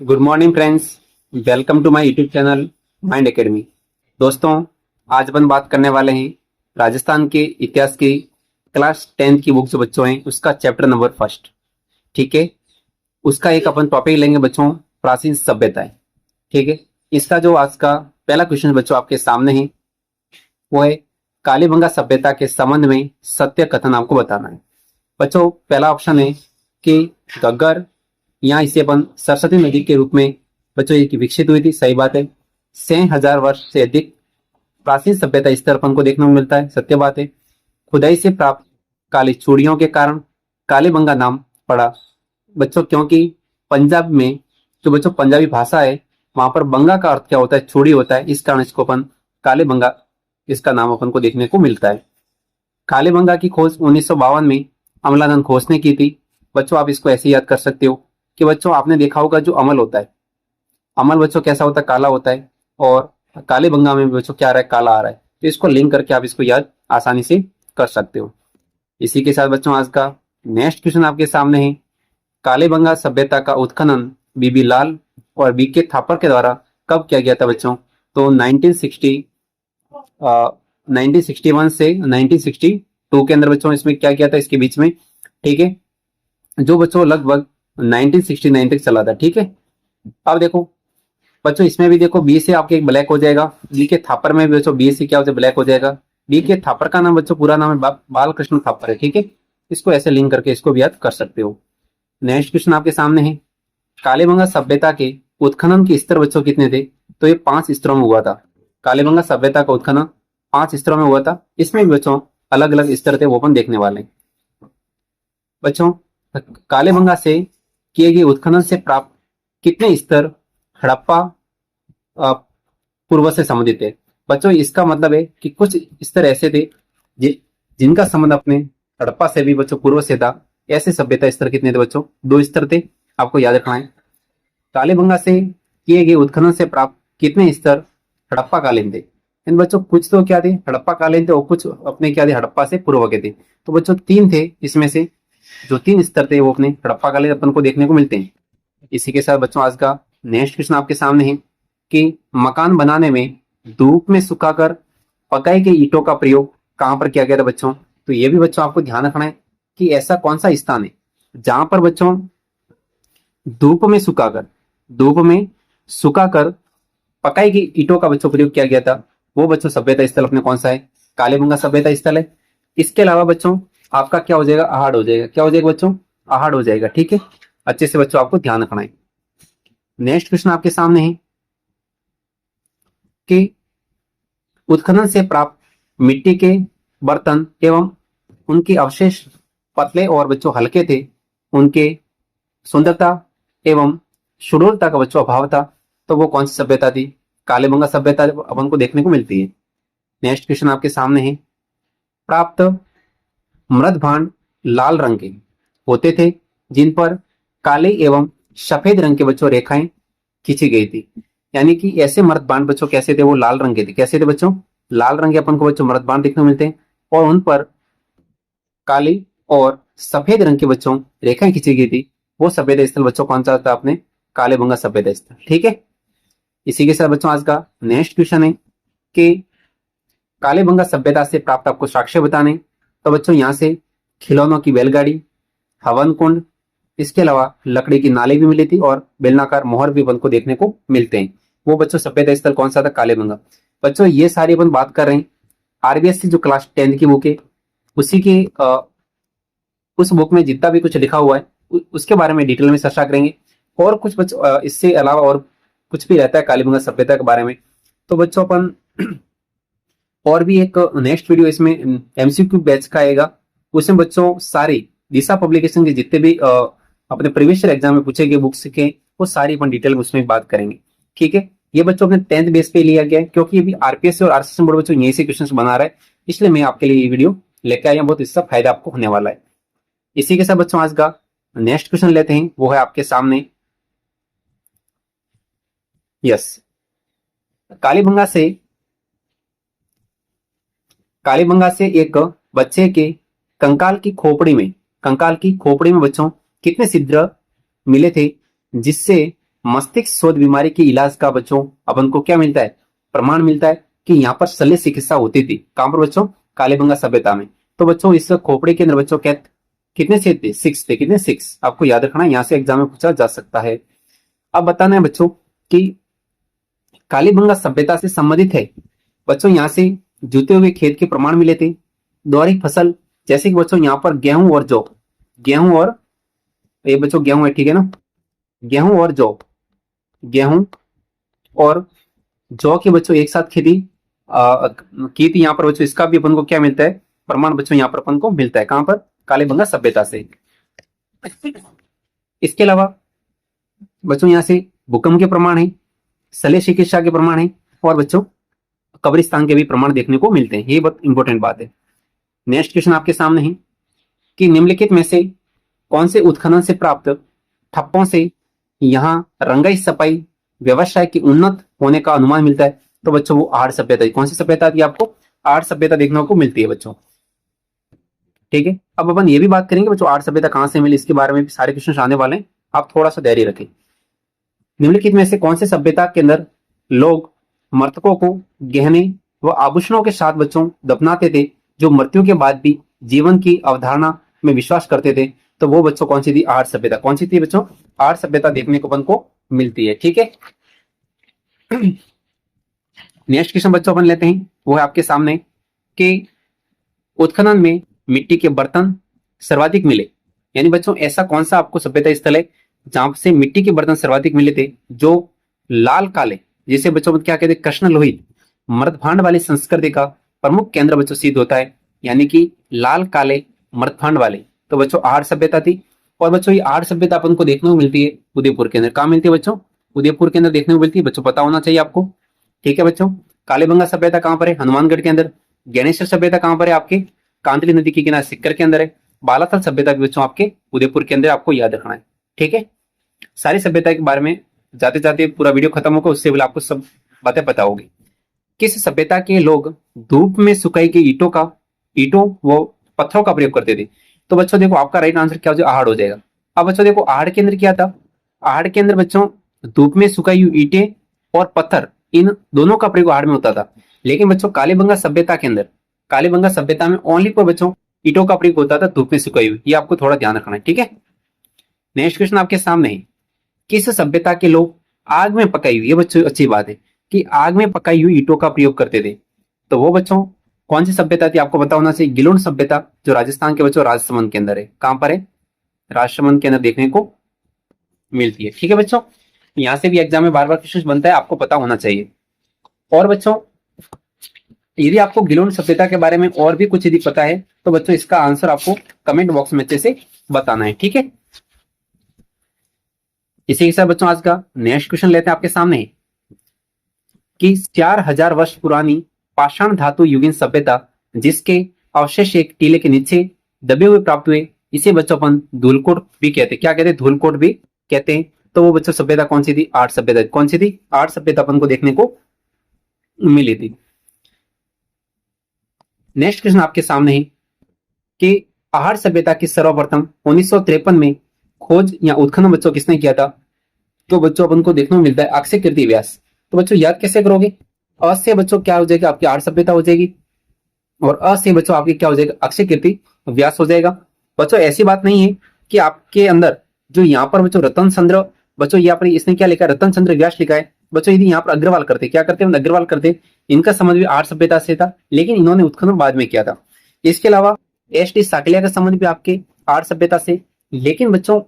Good morning friends. Welcome to my YouTube channel Mind Academy. दोस्तों, आज अपन बात करने वाले हैं राजस्थान के इतिहास की क्लास 10th की बुक जो बच्चों हैं उसका चैप्टर नंबर फर्स्ट। ठीक है, उसका एक अपन टॉपिक लेंगे बच्चों, प्राचीन सभ्यताएं। ठीक है, इसका जो आज का पहला क्वेश्चन बच्चों आपके सामने है वो है कालीबंगा सभ्यता के संबंध में सत्य कथन आपको बताना है। बच्चों, पहला ऑप्शन है कि गग्गर, यहाँ इसे अपन सरस्वती नदी के रूप में बच्चों ये विकसित हुई थी। सही बात है। 6,000 वर्ष से अधिक प्राचीन सभ्यता स्तर अपन को देखने को मिलता है। सत्य बात है। खुदाई से प्राप्त काली चूड़ियों के कारण कालीबंगा नाम पड़ा बच्चों, क्योंकि पंजाब में जो बच्चों पंजाबी भाषा है वहां पर बंगा का अर्थ क्या होता है, चूड़ी होता है। इस कारण इसको अपन कालीबंगा, इसका नाम अपन को देखने को मिलता है। कालीबंगा की खोज 1952 में अमलानंद घोष ने की थी। बच्चों, आप इसको ऐसे याद कर सकते हो कि बच्चों आपने देखा होगा जो अमल होता है, अमल बच्चों कैसा होता है, काला होता है, और कालीबंगा में बच्चों क्या आ रहा है, काला आ रहा है। तो इसको लिंक करके आप इसको याद आसानी से कर सकते हो। इसी के साथ बच्चों आज का नेक्स्ट क्वेश्चन आपके सामने है। कालीबंगा सभ्यता का उत्खनन बीबी लाल और बीके थापर के द्वारा कब किया गया था बच्चों? तो 1961 से 1962 के अंदर बच्चों इसमें क्या किया था, इसके बीच में। ठीक है, जो बच्चों लगभग 1969 तक चला था। ठीक है, अब देखो बच्चों इसमें भी देखो बी से आपके एक ब्लैक हो जाएगा, बी के थापर में भी बच्चों बी से क्या हो जाए, ब्लैक हो जाएगा। बी के थापर का नाम बच्चों पूरा नाम है बालकृष्ण थापर है। ठीक है, इसको ऐसे लिंक करके इसको भी याद कर सकते हो। नेक्स्ट क्वेश्चन आपके सामने है। कालीबंगा सभ्यता के उत्खनन के स्तर बच्चों कितने थे? तो ये 5 स्तरों में हुआ था। कालीबंगा सभ्यता का उत्खनन 5 स्तरों में हुआ था। इसमें भी बच्चों अलग अलग स्तर थे, वो अपन देखने वाले हैं। बच्चों, कालीबंगा से किए गए उत्खनन से प्राप्त कितने स्तर हड़प्पा पूर्व से संबंधित है? बच्चों, इसका मतलब है कि कुछ स्तर ऐसे थे जिनका संबंध अपने हड़प्पा से भी बच्चों पूर्व से था। ऐसे सभ्यता स्तर कितने थे बच्चों? 2 स्तर थे, आपको याद रखना है। कालीबंगा से किए गए उत्खनन से प्राप्त कितने स्तर हड़प्पा कालीन थे? इन बच्चों कुछ तो क्या थे, हड़प्पा कालीन थे, और कुछ अपने क्या थे, हड़प्पा से पूर्व के थे। तो बच्चों 3 थे, इसमें से जो 3 स्तर थे वो अपने हड़प्पा कालीन अपन को देखने को मिलते हैं। इसी के साथ बच्चों आज का नेक्स्ट क्वेश्चन आपके सामने है कि मकान बनाने में धूप में सुखाकर पकाई गई ईंटों का प्रयोग कहां पर किया गया था बच्चों? तो ये भी बच्चों आपको ध्यान रखना है कि ऐसा कौन सा स्थान है जहां पर बच्चों धूप में सुखाकर पकाई गई ईंटों का बच्चों प्रयोग किया गया था। वो बच्चों सभ्यता स्थल अपने कौन सा है? कालीबंगा सभ्यता स्थल है। इसके अलावा बच्चों आपका क्या हो जाएगा, आहड़ हो जाएगा। क्या हो जाएगा बच्चों? आहड़ हो जाएगा। ठीक है, अच्छे से बच्चों आपको ध्यान रखना है। नेक्स्ट क्वेश्चन आपके सामने है कि उत्खनन से प्राप्त मिट्टी के बर्तन एवं उनके अवशेष पतले और बच्चों हल्के थे, उनके सुंदरता एवं सुडोलता का बच्चों अभाव था। तो वो कौन सी सभ्यता थी? कालीबंगा सभ्यता अपन को देखने को मिलती है। नेक्स्ट क्वेश्चन आपके सामने है। प्राप्त मृद भांड लाल रंग के होते थे जिन पर काले एवं सफेद रंग के बच्चों रेखाएं खींची गई थी। यानी कि ऐसे मृद बांध बच्चों कैसे थे, वो लाल रंग के थे। कैसे थे बच्चों? लाल रंग के अपन को बच्चों मृद बांध देखने को मिलते हैं, और उन पर काली और सफेद रंग के बच्चों रेखाएं खींची गई थी। वो सभ्यता स्थल बच्चों कौन सा था? अपने कालीबंगा सभ्यता स्थल। ठीक है, इसी के साथ बच्चों आज का नेक्स्ट क्वेश्चन है कि कालीबंगा सभ्यता से प्राप्त आपको साक्ष्य बताने। तो बच्चों यहाँ से खिलौनों की बैलगाड़ी, हवन कुंड, इसके अलावा लकड़ी की नाली भी मिली थी, और बेलनाकार मोहर भी अपन को देखने को मिलते हैं। वो बच्चों सभ्यता स्थल कौन सा था? कालीबंगा। बच्चों ये सारी अपन बात कर रहे हैं आरबीएस जो क्लास 10 की बुक है उसी की उस बुक में जितना भी कुछ लिखा हुआ है उसके बारे में डिटेल में चर्चा करेंगे। और कुछ बच्चों इससे अलावा और कुछ भी रहता है कालीबंगा सभ्यता के बारे में, तो बच्चों अपन और भी एक नेक्स्ट वीडियो इसमें एमसीक्यू बैच का आएगा। उसमें बच्चों सारी दिशा पब्लिकेशन के जितने भी अपने प्रीवियस ईयर एग्जाम में पूछे गए बुक्स के वो सारी अपन डिटेल में उसमें बात करेंगे। ठीक है, ये बच्चों अपने 10th बेस पे लिया गया है, क्योंकि ये भी आरपीएस और आरसीएस बोर्ड बच्चों यहीं से क्वेश्चन बना रहा है, इसलिए मैं आपके लिए ये वीडियो लेकर आया हूं। बहुत इसका फायदा आपको होने वाला है। इसी के साथ बच्चों आज का नेक्स्ट क्वेश्चन लेते हैं, वो है आपके सामने। यस, कालीबंगा से एक बच्चे के कंकाल की खोपड़ी में बच्चों कितने छिद्र मिले थे जिससे मस्तिष्क शोध बीमारी के इलाज का बच्चों अपन को क्या मिलता है, प्रमाण मिलता है कि यहाँ पर शल्य चिकित्सा होती थी। कहां पर बच्चों, कालीबंगा सभ्यता में। तो बच्चों इस खोपड़े के अंदर बच्चों कितने छेद थे, 6 थे। कितने, 6। आपको याद रखना, यहाँ से एग्जाम में पूछा जा सकता है। अब बताना है बच्चों कि कालीबंगा सभ्यता से संबंधित है बच्चों, यहाँ से जुते हुए खेत के प्रमाण मिले थे। दोहरी फसल जैसे कि बच्चों यहाँ पर गेहूं और जौ, गेहूं और ये बच्चों गेहूं है, ठीक है ना, गेहूं और जौ, गेहूं और जौ की बच्चों एक साथ खेती की थी यहाँ पर बच्चों। इसका भी अपन को क्या मिलता है, प्रमाण बच्चों यहाँ पर अपन को मिलता है। कहां पर, कालीबंगा सभ्यता से। इसके अलावा बच्चों यहाँ से भूकंप के प्रमाण है, शल्य चिकित्सा के प्रमाण है और बच्चों कब्रिस्तान के भी प्रमाण देखने को मिलते हैं। ये बहुत इंपॉर्टेंट बात है। नेक्स्ट क्वेश्चन आपके सामने है कि निम्नलिखित में से कौन से उत्खनन से प्राप्त ठप्पों से यहाँ रंगाई सफाई व्यवसाय की उन्नत होने का अनुमान मिलता है। तो बच्चों वो आर्य सभ्यता। कौन सी सभ्यता थी, आपको आर्य सभ्यता देखने को मिलती है बच्चों, ठीक है। अब अपन ये भी बात करेंगे बच्चों आर्य सभ्यता कहां से मिली, इसके बारे में भी सारे क्वेश्चन आने वाले हैं, आप थोड़ा सा धैर्य रखें। निम्नलिखित में से कौन से सभ्यता के अंदर लोग मृतकों को गहने व आभूषणों के साथ बच्चों दफनाते थे, जो मृत्यु के बाद भी जीवन की अवधारणा में विश्वास करते थे। तो वो बच्चों कौन सी थी, आर्य सभ्यता। कौन सी थी बच्चों, आर्य सभ्यता देखने को अपन को मिलती है, ठीक है। नेक्स्ट क्वेश्चन बच्चों अपन लेते हैं, वो है आपके सामने कि उत्खनन में मिट्टी के बर्तन सर्वाधिक मिले। यानी बच्चों ऐसा कौन सा आपको सभ्यता स्थल है जहां से मिट्टी के बर्तन सर्वाधिक मिले थे, जो लाल काले, जिसे बच्चों क्या कहते हैं, कृष्ण लोहित मृतभांड वाली संस्कृति का प्रमुख केंद्र बच्चों सिद्ध होता है। यानी कि लाल काले मृतभांड वाले, तो बच्चों आर्य सभ्यता थी। और बच्चों ये आर्य सभ्यता अपन को देखने को मिलती है उदयपुर के अंदर। कहां मिलती है बच्चों, उदयपुर के अंदर देखने को मिलती है बच्चों, पता होना चाहिए आपको, ठीक है बच्चों। कालीबंगा सभ्यता कहां पर है, हनुमानगढ़ के अंदर। ज्ञानेश्वर सभ्यता कहां पर है, आपके कांतली नदी के किनारे सिक्कर के अंदर है। बालाथल सभ्यता भी बच्चों आपके उदयपुर के अंदर, आपको याद रखना है, ठीक है। सारी सभ्यता के बारे में जाते जाते पूरा वीडियो खत्म होगा, उससे पहले आपको सब बातें पता होगी। किस सभ्यता के लोग धूप में सुखाई गई ईटों व पत्थरों का प्रयोग करते थे। तो बच्चों देखो आपका राइट आंसर क्या हो जाएगा, आहड़ हो जाएगा। अब बच्चों देखो आहड़ के अंदर क्या था, आहड़ के अंदर बच्चों धूप में सुखाई हुई ईंटें और पत्थर, इन दोनों का प्रयोग आहड़ में होता था। लेकिन बच्चों कालीबंगा सभ्यता के अंदर, कालीबंगा सभ्यता में ओनली पर बच्चों ईटों का प्रयोग होता था धूप में सुखाई हुई। ये आपको थोड़ा ध्यान रखना है, ठीक है। नेक्स्ट क्वेश्चन आपके सामने है, किस सभ्यता के लोग आग में पकाई हुई, ये बच्चों अच्छी बात है कि आग में पकाई हुई ईटों का प्रयोग करते थे। तो वो बच्चों कौन सी सभ्यता थी, आपको पता होना चाहिए, गिलोन सभ्यता, जो राजस्थान के बच्चों राजसमंद के अंदर है। कहां पर है, राजसमंद के अंदर देखने को मिलती है, ठीक है बच्चों। यहां से भी एग्जाम में बार बार क्वेश्चन बनता है, आपको पता होना चाहिए। और बच्चों यदि आपको गिलोन सभ्यता के बारे में और भी कुछ यदि पता है तो बच्चों इसका आंसर आपको कमेंट बॉक्स में अच्छे से बताना है, ठीक है। इसी के साथ बच्चों आज का नेक्स्ट क्वेश्चन लेते हैं आपके सामने कि 4000 वर्ष पुरानी पाषाण धातु युगीन सभ्यता जिसके अवशेष एक टीले के नीचे दबे हुए प्राप्त हुए, इसे बच्चों अपन धूलकोट भी कहते हैं। क्या कहते हैं, धूलकोट भी कहते हैं। तो वो बच्चों सभ्यता कौन सी थी, आर्य सभ्यता। कौन सी थी, आर्य सभ्यता अपन को देखने को मिली थी। नेक्स्ट क्वेश्चन आपके सामने है कि आहार सभ्यता की सर्वप्रथम 1953 में खोज या उत्खनन बच्चों किसने किया था। तो बच्चों अपन को देखने को मिलता है अक्षय कीर्ति व्यास। तो बच्चों याद कैसे करोगे, अ से बच्चों क्या हो जाएगा, आपकी आर्य सभ्यता हो जाएगी, और अ से बच्चों आपकी क्या हो जाएगा, अक्षय कीर्ति व्यास हो जाएगा। बच्चों ऐसी बात नहीं है कि आपके अंदर जो यहाँ पर बच्चों रतन चंद्र, बच्चों यहाँ पर इसने क्या लिखा है, रतन चंद्र व्यास लिखा है। बच्चों यदि यहाँ पर अग्रवाल करते, क्या करते हैं, अग्रवाल करते, इनका संबंध भी आर्य सभ्यता से था, लेकिन इन्होंने उत्खनन बाद में किया था। इसके अलावा एस टी साकलिया का संबंध भी आपके आर्य सभ्यता से। लेकिन बच्चों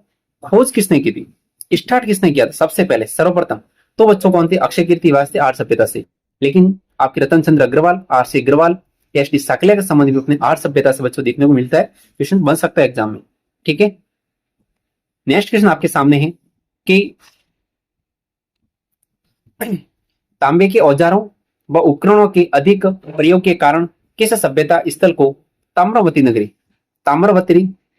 खोज किसने की थी, स्टार्ट किसने किया था सबसे पहले सर्वप्रथम, तो बच्चों कौन थे, अक्षय कीर्ति व्यास थे आर्य सभ्यता से। लेकिन आपके Ratan Chandra Agrawal, R C Agrawal, S T Sakalia का संबंध भी अपने आर्य सभ्यता से बच्चों देखने को मिलता है। क्वेश्चन बन सकता है एग्जाम में, ठीक है। नेक्स्ट क्वेश्चन आपके सामने है कि तांबे के औजारों व उपकरणों के अधिक प्रयोग के कारण किस सभ्यता स्थल को ताम्रवती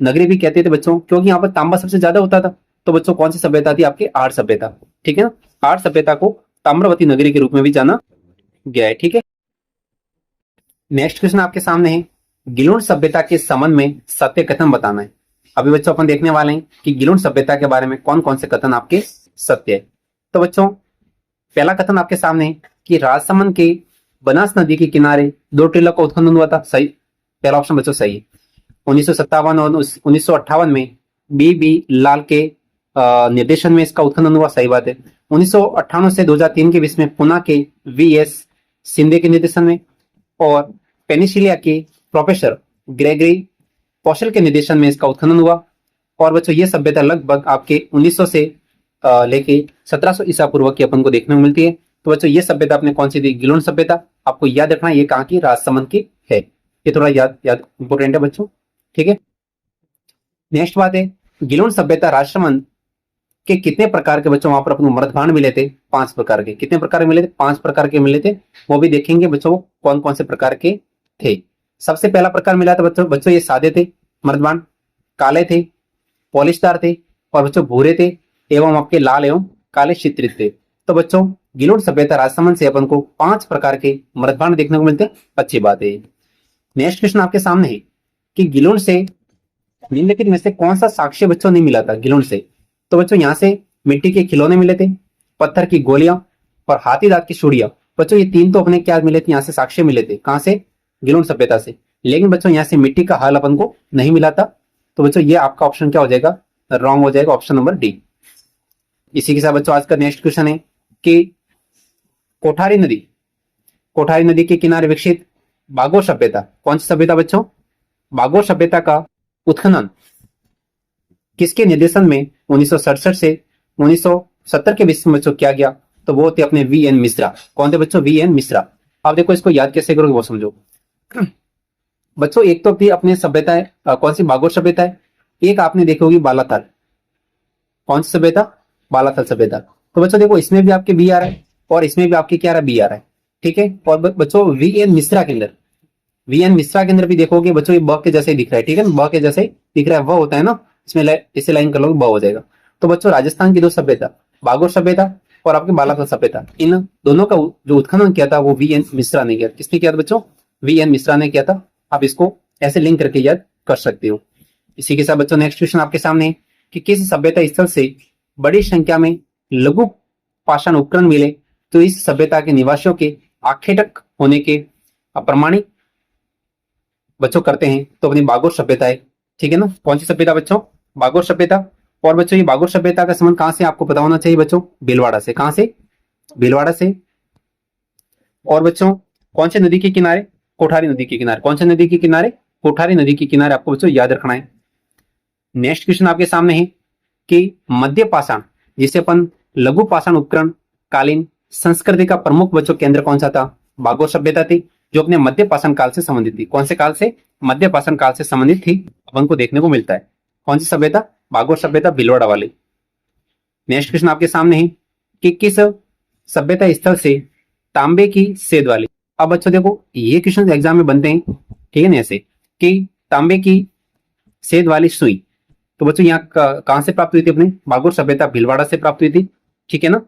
नगरी भी कहते थे बच्चों, क्योंकि यहाँ पर तांबा सबसे ज्यादा होता था। तो बच्चों कौन सी सभ्यता थी, आपकी आर्य सभ्यता, ठीक है ना। आर्य सभ्यता को ताम्रवती नगरी के रूप में भी जाना गया है, ठीक है। नेक्स्ट क्वेश्चन आपके सामने है, गिलोन सभ्यता के संबंध में सत्य कथन बताना है। अभी बच्चों अपन देखने वाले हैं कि गिलोन सभ्यता के बारे में कौन कौन से कथन आपके सत्य है। तो बच्चों पहला कथन आपके सामने है कि राजसमंद के बनास नदी के किनारे दो टीलों का उत्खनन हुआ था। सही, पहला ऑप्शन बच्चों सही है। 1957 और 1958 में बी लाल के निर्देशन में इसका उत्खनन हुआ। सही बात है। 1998 से 2003 के बीच में पुणे के वी.एस. शिंदे के निर्देशन में और पेनिसिलिया के प्रोफेसर ग्रेगरी कौशल के निर्देशन में इसका उत्खनन हुआ। और बच्चों ये सभ्यता लगभग आपके 1900 से लेके 1700 ईसा पूर्व की अपन को देखने को मिलती है। तो बच्चों ये सभ्यता अपने कौन सी थी? गिलोन सभ्यता। आपको याद रखना ये कहाँ की? राजसमंद की है। ये थोड़ा याद इंपोर्टेंट है बच्चों, ठीक है। नेक्स्ट बात है, गिलोन सभ्यता राजसमंद के कितने प्रकार के बच्चों वहां पर अपने मृदभांड मिले थे? 5 प्रकार के। कितने प्रकार मिले थे? 5 प्रकार के मिले थे। वो भी देखेंगे बच्चों कौन कौन से प्रकार के थे। सबसे पहला प्रकार मिला था बच्चों ये सादे थे मृदभांड, काले थे, पॉलिशदार थे और बच्चों भूरे थे एवं आपके लाल एवं काले चित्रित थे। तो बच्चों गिलोन सभ्यता राजसमंद से अपन को 5 प्रकार के मृदभांड देखने को मिलते हैं। अच्छी बात है। नेक्स्ट क्वेश्चन आपके सामने है कि गिलोन से निम्नलिखित में से कौन सा साक्ष्य बच्चों नहीं मिला था गिलोन से? तो बच्चों यहाँ से मिट्टी के खिलौने मिले थे, पत्थर की गोलियां और हाथी दांत की चूड़ियां। बच्चों ये 3 तो अपने क्या मिले थे? यहाँ से साक्ष्य मिले थे। कहां से? गिलोन सभ्यता से। लेकिन बच्चों यहाँ से मिट्टी का हाल अपन को नहीं मिला था। तो बच्चों ये आपका ऑप्शन क्या हो जाएगा? रॉन्ग हो जाएगा, ऑप्शन नंबर डी। इसी के साथ बच्चों आज का नेक्स्ट क्वेश्चन है कि कोठारी नदी के किनारे विकसित बागोर सभ्यता, कौन सी सभ्यता बच्चों? बागोर सभ्यता का उत्खनन किसके निर्देशन में 1967 से 1970 के बीच में बच्चों किया गया? तो वो थे अपने वी.एन. मिश्रा। कौन थे बच्चों? वी.एन. मिश्रा। आप देखो इसको याद कैसे करोगे वो समझो। बच्चों एक तो थी अपनी सभ्यता है, कौन सी? बागोर सभ्यता है। एक आपने देखी होगी बालाथल। कौन सी सभ्यता? बालाथल सभ्यता। तो बच्चों देखो इसमें भी आपके बी आ रहा है और इसमें भी आपके क्या आ रहा है? बी आ रहा है, ठीक है। और बच्चों वी.एन. मिश्रा के अंदर भी देखोगे बच्चों ये ब के जैसे ही दिख रहा है, ठीक है ना। ब के जैसे ही दिख रहा है, वह होता है ना, इसमें इसे लाइन कर लो, ब हो जाएगा। तो बच्चों राजस्थान की 2 सभ्यता, बागोर सभ्यता और आपके बालाथल सभ्यता, इन दोनों का जो उत्खनन किया था वो वी.एन. मिश्रा ने किया। किसने किया था बच्चों? वी.एन. मिश्रा ने किया था। आप इसको ऐसे लिंक करके याद कर सकते हो। इसी के साथ बच्चों नेक्स्ट क्वेश्चन आपके सामने है कि किस सभ्यता स्थल से बड़ी संख्या में लघु पाषाण उपकरण मिले? तो इस सभ्यता के निवासियों के आखेटक होने के प्रमाणित बच्चों करते हैं तो अपनी बागोर सभ्यता है, ठीक है ना। कौन सी सभ्यता बच्चों? बागोर सभ्यता। और बच्चों ये बागोर सभ्यता का संबंध कहां से आपको पता होना चाहिए बच्चों? भीलवाड़ा से। कहां से? भीलवाड़ा से। और बच्चों कौन से नदी के किनारे? कोठारी नदी के किनारे। कौन से नदी के किनारे? कोठारी नदी के किनारे आपको बच्चों याद रखना है। नेक्स्ट क्वेश्चन आपके सामने है कि मध्य पाषाण, जिसे अपन लघु पाषाण उपकरण कालीन संस्कृति का प्रमुख बच्चों केंद्र कौन सा था? बागोर सभ्यता थी, जो अपने मध्य पाषाण काल से संबंधित थी। कौन से काल से? मध्य पाषाण काल से संबंधित थी, अपन को देखने को मिलता है। कौन सी सभ्यता? बागोर सभ्यता, भीलवाड़ा वाली। नेक्स्ट क्वेश्चन आपके सामने है कि किस सभ्यता स्थल से तांबे की सेद वाली? अब बच्चों देखो ये क्वेश्चन एग्जाम में बनते हैं, ठीक है ना, ऐसे कि तांबे की सेद वाली सुई। तो बच्चों यहाँ कहां से प्राप्त हुई थी? अपने बागोर सभ्यता भीलवाड़ा से प्राप्त हुई थी, ठीक है ना।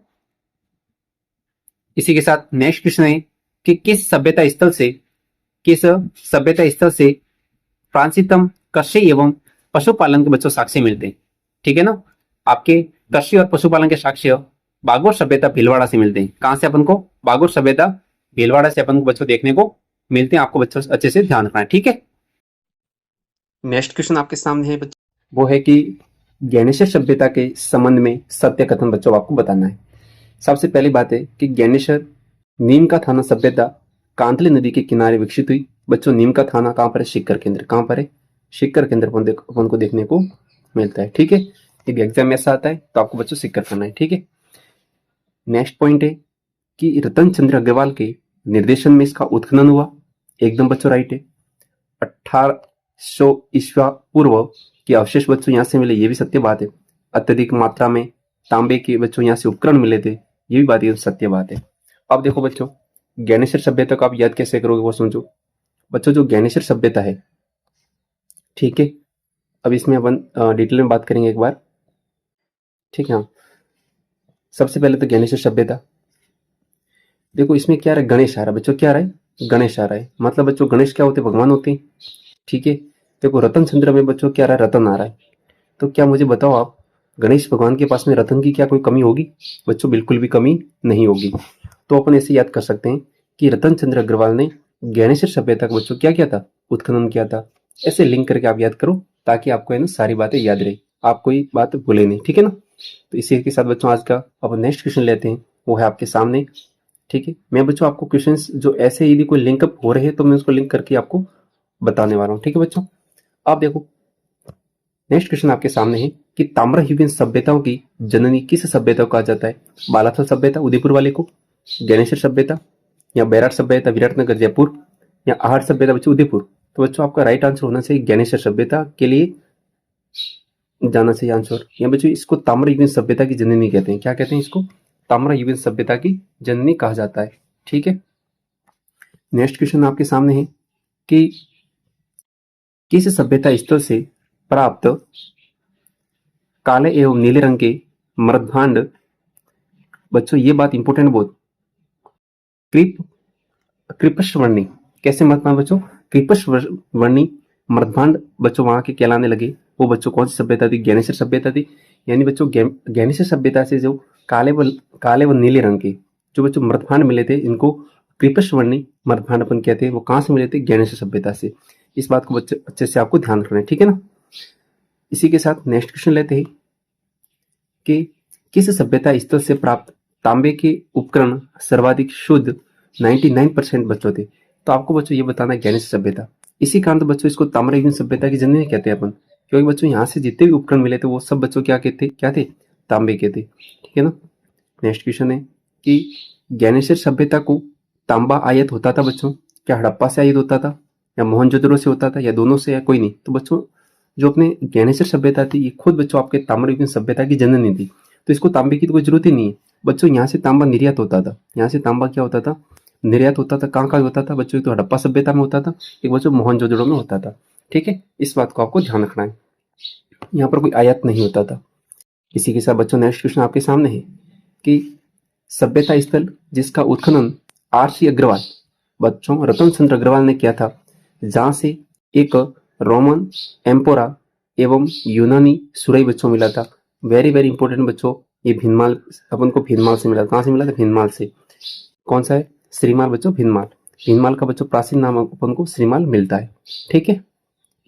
इसी के साथ नेक्स्ट क्वेश्चन है कि किस सभ्यता स्थल से प्राचीनतम कृषि एवं पशुपालन के बच्चों साक्ष्य मिलते हैं, ठीक है ना। आपके कृषि और पशुपालन के साक्ष्य बागोर सभ्यता भीलवाड़ा से मिलते हैं। कहां से अपन को? बागोर सभ्यता भीलवाड़ा से अपन को बच्चों देखने को मिलते हैं। आपको बच्चों अच्छे से ध्यान रखना है, ठीक है। नेक्स्ट क्वेश्चन आपके सामने है बच्चों, वो है कि ज्ञानेश्वर सभ्यता के संबंध में सत्य कथन बच्चों आपको बताना है। सबसे पहली बात है कि ज्ञानेश्वर नीम का थाना सभ्यता कांतली नदी के किनारे विकसित हुई। बच्चों नीम का थाना कहां पर है? शिक्कर केंद्र। कहां पर है? शिक्कर केंद्र अपन को देखने को मिलता है, ठीक है। यदि एग्जाम में ऐसा आता है तो आपको बच्चों शिक्कर करना है, ठीक है। नेक्स्ट पॉइंट है कि रतन चंद्र अग्रवाल के निर्देशन में इसका उत्खनन हुआ। एकदम बच्चों राइट है। 1800 ईस्वा पूर्व के अवशेष बच्चों यहाँ से मिले, ये भी सत्य बात है। अत्यधिक मात्रा में तांबे के बच्चों यहाँ से उपकरण मिले थे, ये भी बात है, सत्य बात है। अब देखो बच्चों ज्ञानेश्वर सभ्यता को आप याद कैसे करोगे वो समझो। बच्चों जो ज्ञानेश्वर सभ्यता है, ठीक है, अब इसमें अपन डिटेल में बात करेंगे एक बार, ठीक है। सबसे पहले तो ज्ञानेश्वर सभ्यता देखो, इसमें क्या रहा है? गणेश आ रहा है बच्चों। क्या आ रहा है? गणेश आ रहा है। मतलब बच्चों गणेश क्या होते हैं? भगवान होते हैं, ठीक है। देखो रतन चंद्र में बच्चों क्या आ रहा है? रतन आ रहा है। तो क्या मुझे बताओ आप गणेश भगवान के पास में रतन की क्या कोई कमी होगी? बच्चों बिल्कुल भी कमी नहीं होगी। तो अपन ऐसे याद कर सकते हैं कि रतन चंद्र अग्रवाल ने ज्ञानेश्वर सभ्यता का बच्चों क्या किया था? उत्खनन किया था। ऐसे लिंक करके आप याद करो ताकि आपको है ना सारी बातें याद रहे, आप कोई बात भूले नहीं, ठीक है ना। तो इसी के साथ बच्चों आज का अपन नेक्स्ट क्वेश्चन लेते हैं, वो है आपके सामने, ठीक है। मैं बच्चों आपको क्वेश्चंस जो ऐसे यदि कोई लिंकअप हो रहे हैं तो मैं उसको लिंक करके आपको बताने वाला हूँ, ठीक है बच्चों। आप देखो नेक्स्ट क्वेश्चन आपके सामने है कि ताम्रयुगीन सभ्यताओं की जननी किस सभ्यता को कहा जाता है? बालाथल सभ्यता उदयपुर वाले को, ज्ञानेश्वर सभ्यता, या बैराट सभ्यता विराटनगर जयपुर, या आहट सभ्यता बच्चों उदयपुर। तो बच्चों आपका राइट आंसर होना चाहिए ज्ञानेश्वर सभ्यता के लिए जाना चाहिए आंसर। या बच्चों इसको ताम्रयुगीन सभ्यता की जननी कहते हैं। क्या कहते हैं इसको? ताम्रयुगीन सभ्यता की जननी कहा जाता है, ठीक है। नेक्स्ट क्वेश्चन आपके सामने है कि किस सभ्यता स्थल से प्राप्त काले एवं नीले रंग के मृदभांड, बच्चों ये बात इंपॉर्टेंट बहुत, कृपश वर्णी, कैसे मृदभांड बच्चों? कृपश वर्णी मृदभांड बच्चों वहां के कहलाने लगे। वो बच्चों कौन सी सभ्यता थी? ज्ञानेश्वर सभ्यता थी। यानी बच्चों ज्ञानेश्वर सभ्यता से जो काले व नीले रंग के जो बच्चों मृदभांड मिले थे, इनको कृपश वर्णी मृदभांड अपन कहते हैं। वो कहाँ से मिले थे? ज्ञानेश्वर सभ्यता से। इस बात को बच्चे अच्छे से आपको ध्यान रखना है, ठीक है ना। इसी के साथ नेक्स्ट क्वेश्चन लेते हैं कि किस सभ्यता स्थल से प्राप्त तांबे के उपकरण सर्वाधिक शुद्ध 99% बच्चों थे? तो आपको बच्चों ये बताना है ज्ञानेश्वर सभ्यता। इसी कारण तो बच्चों इसको ताम्रयुगीन सभ्यता की जननी कहते हैं अपन, क्योंकि बच्चों यहाँ से जितने भी उपकरण मिले थे वो सब बच्चों क्या कहते, क्या थे? तांबे के थे, ठीक है ना। नेक्स्ट क्वेश्चन है कि ज्ञानेश्वर सभ्यता को तांबा आयात होता था बच्चों? क्या हड़प्पा से आयात होता था, या मोहनजोदड़ो से होता था, या दोनों से, या कोई नहीं? तो बच्चों जो अपने ज्ञानेश्वर सभ्यता थी ये खुद बच्चों आपके ताम्रयुगीन सभ्यता की जननी थी, तो इसको तांबे की तो कोई जरूरत ही नहीं है बच्चों। यहाँ से तांबा निर्यात होता था, यहाँ से तांबा क्या होता था? निर्यात होता था। कहाँ कहाँ होता था बच्चों? एक तो हड़प्पा सभ्यता में होता था, एक बच्चों मोहनजोदड़ो में होता था, ठीक है। इस बात को आपको ध्यान रखना है, यहाँ पर कोई आयात नहीं होता था। इसी के साथ बच्चों नेक्स्ट क्वेश्चन आपके सामने है कि सभ्यता स्थल जिसका उत्खनन आर.सी. अग्रवाल बच्चों रतन चंद्र अग्रवाल ने किया था, जहां से एक रोमन एम्पोरा एवं यूनानी सुराई बच्चों मिला था। वेरी वेरी इंपॉर्टेंट बच्चों, ये भीनमाल अपन को भीनमाल से मिला। कहाँ से मिला था? भीनमाल से। कौन सा है? श्रीमाल बच्चों, भीनमाल। भीनमाल का बच्चों प्राचीन नाम अपन को श्रीमाल मिलता है, ठीक है।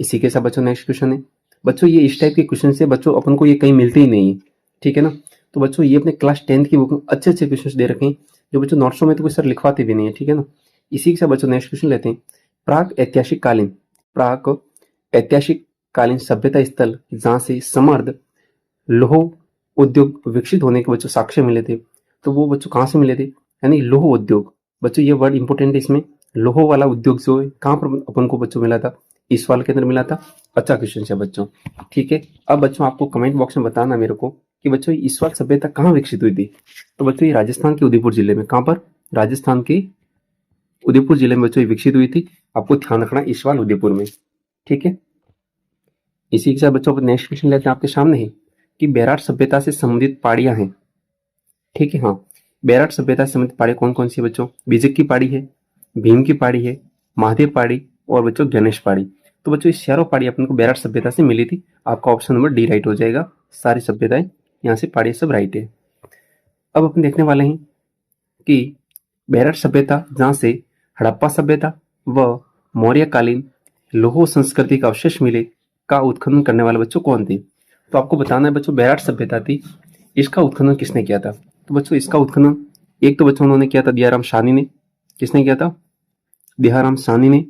इसी के साथ बच्चों नेक्स्ट क्वेश्चन है बच्चों, ये इस टाइप के क्वेश्चन से बच्चों अपन को ये कहीं मिलते ही नहीं है, ठीक है ना। तो बच्चों ये अपने क्लास 10th की बुक में अच्छे अच्छे क्वेश्चन दे रखे हैं जो बच्चों नोट्सों में तो कोई सर लिखवाते भी नहीं है, ठीक है ना। इसी के साथ बच्चों नेक्स्ट क्वेश्चन लेते हैं। प्राक ऐतिहासिक कालीन सभ्यता स्थल जहाँ से समर्थ लौह उद्योग विकसित होने के बच्चों साक्ष्य मिले थे, तो वो बच्चों कहाँ से मिले थे? यानी लौह उद्योग। बच्चों ये वर्ड इंपॉर्टेंट है इसमें, लौह वाला उद्योग जो है कहाँ पर अपन को बच्चों मिला था? इस साल के अंदर मिला था। अच्छा क्वेश्चन है बच्चों, ठीक है। अब बच्चों आपको कमेंट बॉक्स में बताना मेरे को कि बच्चों ईश्वर सभ्यता कहाँ विकसित हुई थी? तो बच्चों ये राजस्थान के उदयपुर जिले में। कहाँ पर? राजस्थान के उदयपुर जिले में बच्चों ये विकसित हुई थी। आपको ध्यान रखना ईश्वर उदयपुर में, ठीक है। इसी के साथ बच्चों नेक्स्ट क्वेश्चन लेते हैं आपके सामने है कि बैराट सभ्यता से संबंधित पहाड़ियां हैं, ठीक है। हाँ, बैराट सभ्यता से संबंधित पहाड़ी कौन कौन सी है बच्चों? बीजक की पहाड़ी है, भीम की पहाड़ी है, महादेव पहाड़ी और बच्चों गणेश पहाड़ी। तो बच्चों इस चारों पहाड़ी अपन को बैराट सभ्यता से मिली थी। आपका ऑप्शन नंबर डी राइट हो जाएगा। सारी सभ्यताएं यहाँ से पहाड़ी सब राइट है। अब अपन देखने वाले हैं कि बैराट सभ्यता जहाँ से हड़प्पा सभ्यता व मौर्यकालीन लौह संस्कृति का अवशेष मिले का उत्खनन करने वाले बच्चों कौन थे? तो आपको बताना है बच्चों बैराट सभ्यता थी, इसका उत्खनन किसने किया था? तो बच्चों इसका उत्खनन एक तो बच्चों उन्होंने किया था दयाराम साहनी ने। किसने किया था? दयाराम साहनी ने,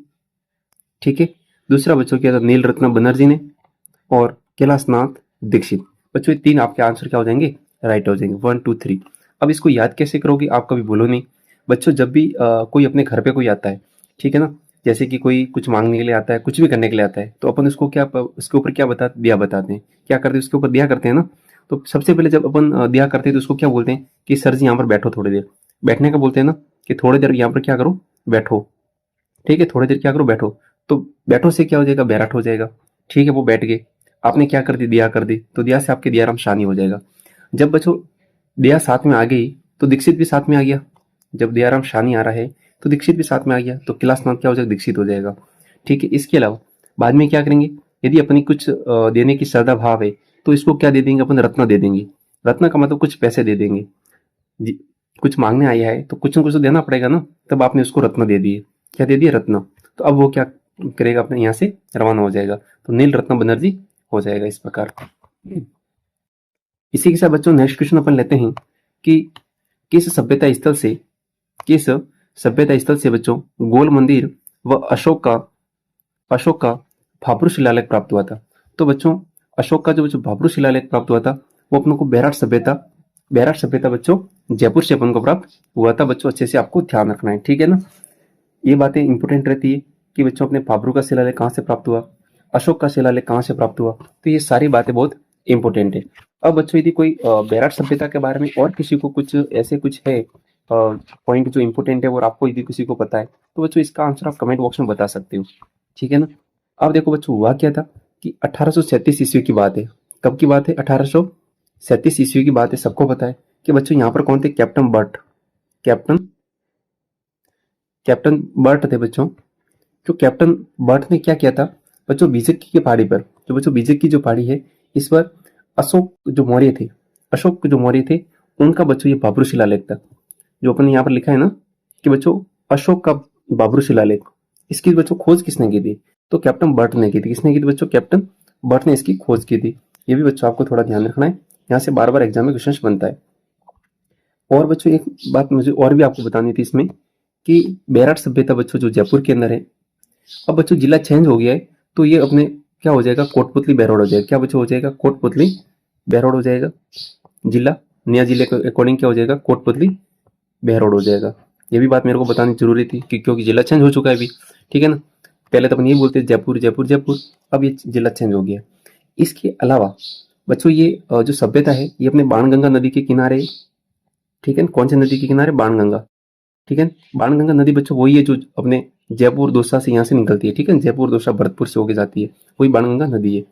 ठीक है। दूसरा बच्चों किया था नील रत्न बनर्जी ने और कैलाशनाथ दीक्षित। बच्चों ये तीन आपके आंसर क्या हो जाएंगे? राइट हो जाएंगे, 1 2 3। अब इसको याद कैसे करोगे? आप कभी बोलो नहीं बच्चों, जब भी कोई अपने घर पे कोई आता है, ठीक है ना, जैसे कि कोई कुछ मांगने के लिए आता है, कुछ भी करने के लिए आता है, तो अपन उसको क्या उसके ऊपर क्या दिया बताते हैं, क्या करते हैं उसके ऊपर दिया करते हैं ना। तो सबसे पहले जब अपन दिया करते हैं तो उसको क्या बोलते हैं कि सर जी यहाँ पर बैठो थोड़ी देर। बैठने का बोलते हैं ना कि थोड़ी देर यहाँ पर क्या करो? बैठो, ठीक है। थोड़ी देर क्या करो? बैठो। तो बैठो से क्या हो जाएगा? बैराट हो जाएगा, ठीक है। वो बैठ गए, आपने क्या कर दी? दिया कर दी, तो दिया से आपके दियाराम साहनी हो जाएगा। जब बच्चों दिया साथ में आ गई तो दीक्षित भी साथ में आ गया। जब दयाराम साहनी आ रहा है तो दीक्षित भी साथ में आ गया, तो कैलाशनाथ क्या हो जाएगा? दीक्षित हो जाएगा, ठीक है। इसके अलावा बाद में क्या करेंगे? यदि अपनी कुछ देने की श्रद्धा भाव है तो इसको क्या दे देंगे अपन, रत्न दे देंगे। रत्न का मतलब कुछ पैसे दे देंगे जी, कुछ मांगने आया है तो कुछ न कुछ तो देना पड़ेगा ना, तब आपने उसको रत्न दे दिए। क्या दे दिए, रत्न। तो अब वो क्या करेगा, अपने यहाँ से रवाना हो जाएगा, तो नील रत्न बनर्जी हो जाएगा इस प्रकार। इसी के साथ बच्चों नेक्स्ट क्वेश्चन अपन लेते हैं कि किस सभ्यता स्थल से, किस सभ्यता स्थल से बच्चों गोल मंदिर व अशोक का भाब्रू शिलालेख प्राप्त हुआ था। तो बच्चों अशोक का जो बच्चों भाब्रू शिलालेख प्राप्त हुआ था वो अपनों को बैराट सभ्यता बच्चों जयपुर से अपन को प्राप्त हुआ था। बच्चों अच्छे से आपको ध्यान रखना है, ठीक है ना। ये बातें इंपोर्टेंट रहती है कि बच्चों अपने भाब्रू का शिलालेख कहाँ से प्राप्त हुआ, अशोक का शिलालेख कहाँ से प्राप्त हुआ, तो ये सारी बातें बहुत इंपोर्टेंट है। अब बच्चों यदि कोई बैराट सभ्यता के बारे में और किसी को कुछ ऐसे कुछ है पॉइंट जो इंपोर्टेंट है और आपको यदि किसी को पता है तो बच्चों इसका आंसर आप कमेंट बॉक्स में बता सकते हो, ठीक है ना। अब देखो बच्चों हुआ क्या था कि 1837 ईस्वी की बात है। कब की बात है, 1837 ईस्वी की बात है। सबको पता है कि बच्चों यहाँ पर कौन थे, कैप्टन बर्ट, कैप्टन बर्ट थे बच्चों। जो कैप्टन बर्ट ने क्या किया था बच्चों, बीजक की पहाड़ी पर, जो बच्चों बीजक की जो पहाड़ी है इस पर अशोक जो मौर्य थे उनका बच्चों ये भाब्रू शिलालेख था। जो अपन यहाँ पर लिखा है ना कि बच्चों अशोक का भाब्रू शिलालेख, इसकी बच्चों खोज किसने की थी, तो कैप्टन बर्ट ने की थी। किसने की थी बच्चों, कैप्टन बर्ट ने इसकी खोज की थी। ये भी बच्चों आपको थोड़ा ध्यान रखना है, यहाँ से बार बार एग्जाम में क्वेश्चन बनता है। और बच्चों एक बात मुझे और भी आपको बतानी थी इसमें कि बैराट सभ्यता बच्चों जो जयपुर के अंदर है, अब बच्चों जिला चेंज हो गया है तो ये अपने क्या हो जाएगा, कोटपुतली बहरोड हो जाएगा। क्या बच्चों हो जाएगा, कोटपुतली बहरोड हो जाएगा। जिला नया जिले के अकॉर्डिंग क्या हो जाएगा, कोटपुतली बहरोड हो जाएगा। ये भी बात मेरे को बतानी जरूरी थी कि क्योंकि जिला चेंज हो चुका है अभी, ठीक है ना। पहले तो अपन ये बोलते जयपुर जयपुर जयपुर, अब ये जिला चेंज हो गया। इसके अलावा बच्चों ये जो सभ्यता है ये अपने बाणगंगा नदी के किनारे, ठीक है। कौन सी नदी के किनारे, बाणगंगा, ठीक है। बाणगंगा नदी बच्चों वही है जो अपने जयपुर दौसा से यहाँ से निकलती है, ठीक है। जयपुर दौसा भरतपुर से होके जाती है, वही बाणगंगा नदी है।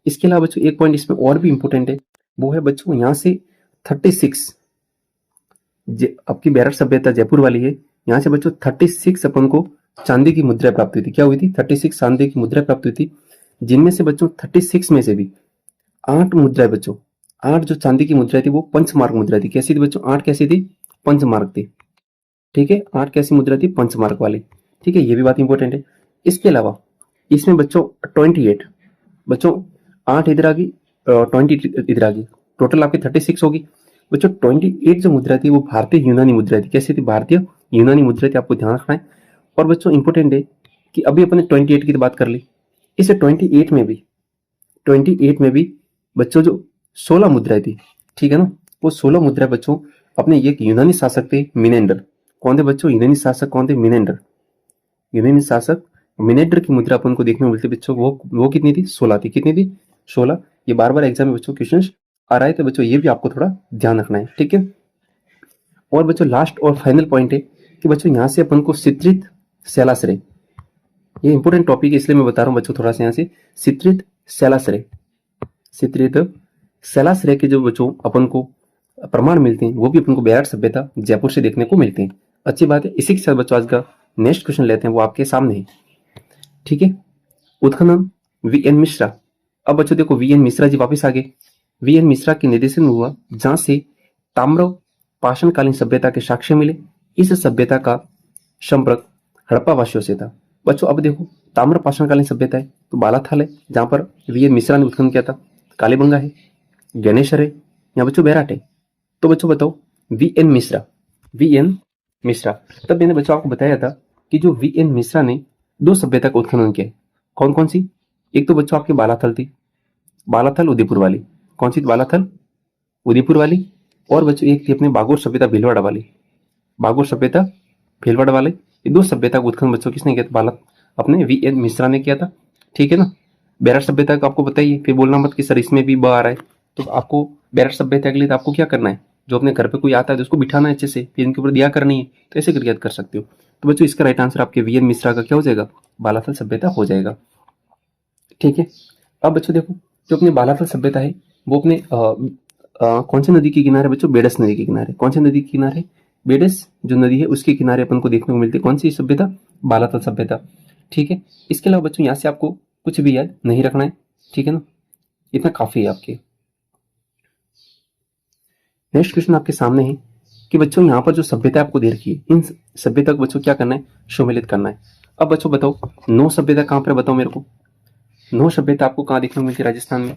इसके अलावा बच्चों एक पॉइंट इसमें और भी इंपोर्टेंट है, वो है बच्चों यहाँ से 36 आपकी बैराट सभ्यता जयपुर वाली है, यहाँ से बच्चों 36 अपन को चांदी की मुद्रा प्राप्त हुई थी। क्या हुई थी, 36 चांदी की मुद्रा प्राप्त हुई थी, जिनमें से बच्चों 36 में से भी 8 मुद्राएं बच्चों, 8 जो चांदी की मुद्रा थी वो पंचमार्क मुद्रा थी। कैसी थी बच्चों, 8 कैसी थी, पंचमार्क थी, ठीक है। 8 कैसी मुद्रा थी, पंचमार्क वाली, ठीक है। ये भी बात इंपॉर्टेंट है। इसके अलावा इसमें बच्चों 28 बच्चों 8 इधर आ गई, 20 इधर आ गई, टोटल आपकी 36 होगी बच्चों। 28 जो मुद्रा थी वो भारतीय यूनानी मुद्रा थी। कैसी थी, भारतीय यूनानी मुद्रा थी, आपको ध्यान रखना है। और बच्चों इंपॉर्टेंट है कि अभी अपने 28 की बात कर ली, इस 28 में भी बच्चों जो 16 मुद्राएं थी, ठीक है ना, वो 16 मुद्रा बच्चों अपने एक यूनानी शासक थे मिनेंडर। कौन थे बच्चों, यूनानी शासक कौन थे, मिनेंडर। यूनानी शासक मिनेंडर की मुद्रा अपन को देखने को मिलती बच्चों, वो कितनी थी, 16 थी। कितनी थी, 16। ये बार बार एग्जाम में बच्चों क्वेश्चन आ रहा है, तो बच्चों ये भी आपको थोड़ा ध्यान रखना है, ठीक है। और बच्चों लास्ट और फाइनल पॉइंट है कि बच्चों यहाँ से अपन को चित्रित शैलाश्रय, ये इंपॉर्टेंट टॉपिक है इसलिए मैं बता रहा हूँ बच्चों थोड़ा सा। यहाँ से चित्रित शैलाश्रय के जो बच्चों अपन को प्रमाण मिलते हैं वो भी अपन को बैराट सभ्यता जयपुर से देखने को मिलते हैं। अच्छी बात है। इसी के साथ बच्चों आज का नेक्स्ट क्वेश्चन लेते हैं, वो आपके सामने है, ठीक है। उत्खनन वी.एन. मिश्रा। अब बच्चों देखो वी.एन. मिश्रा जी वापस आ गए। वी.एन. मिश्रा के निर्देशन में हुआ जहां से ताम्र पाषाणकालीन सभ्यता के साक्ष्य मिले। इस सभ्यता का संपर्क हड़प्पा वासियों से था। बच्चों अब देखो ताम्र पाषाणकालीन सभ्यता है तो बालाथाल है जहां पर वी.एन. मिश्रा ने उत्खनन किया था, कालीबंगा है, गणेशर है, या बच्चों बैराट है। तो बच्चों बताओ वी.एन. मिश्रा, तब मैंने बच्चों आपको बताया था कि जो वी.एन. मिश्रा ने 2 सभ्यता का उत्खनन किया। कौन कौन सी, एक तो बच्चों आपकी बालाथल थी, बालाथल उदयपुर वाली। कौन सी, बालाथल उदयपुर वाली। और बच्चों एक थी अपने बागोर सभ्यता भीलवाड़ा वाली, बागोर सभ्यता भीलवाड़ा वाले। ये 2 सभ्यता का उत्खनन बच्चों किसने किया था, बाला अपने वी.एन. मिश्रा ने किया था, ठीक है ना। बैराट सभ्यता का आपको बताइए, फिर बोलना मत कि सर इसमें भी ब आ रहा है। तो आपको बैराट सभ्यता के लिए तो आपको क्या करना है, जो अपने घर पे कोई आता है तो उसको बिठाना है अच्छे से, फिर इनके ऊपर दिया करनी है, तो ऐसे करके याद कर सकते हो। तो बच्चों इसका राइट आंसर आपके वी.एन. मिश्रा का क्या हो जाएगा, बालाथल सभ्यता हो जाएगा, ठीक है। अब बच्चों देखो जो अपनी बालाथल सभ्यता है वो अपने कौन सी नदी के किनारे बच्चों, बेडस नदी के किनारे। कौन सी नदी के किनारे, बेडस जो नदी है उसके किनारे अपन को देखने को मिलती है। कौन सी सभ्यता, बालाथल सभ्यता, ठीक है। इसके अलावा बच्चों यहाँ से आपको कुछ भी याद नहीं रखना है, ठीक है ना, इतना काफी है आपके। नेक्स्ट क्वेश्चन आपके सामने है कि बच्चों यहाँ पर जो सभ्यता आपको दे रखी है, इन सभ्यता को बच्चों क्या करना है, सम्मिलित करना है। अब बच्चों बताओ, नौ सभ्यता कहाँ पर बताओ मेरे को। नौ सभ्यता आपको कहाँ देखने को मिलती है, राजस्थान में।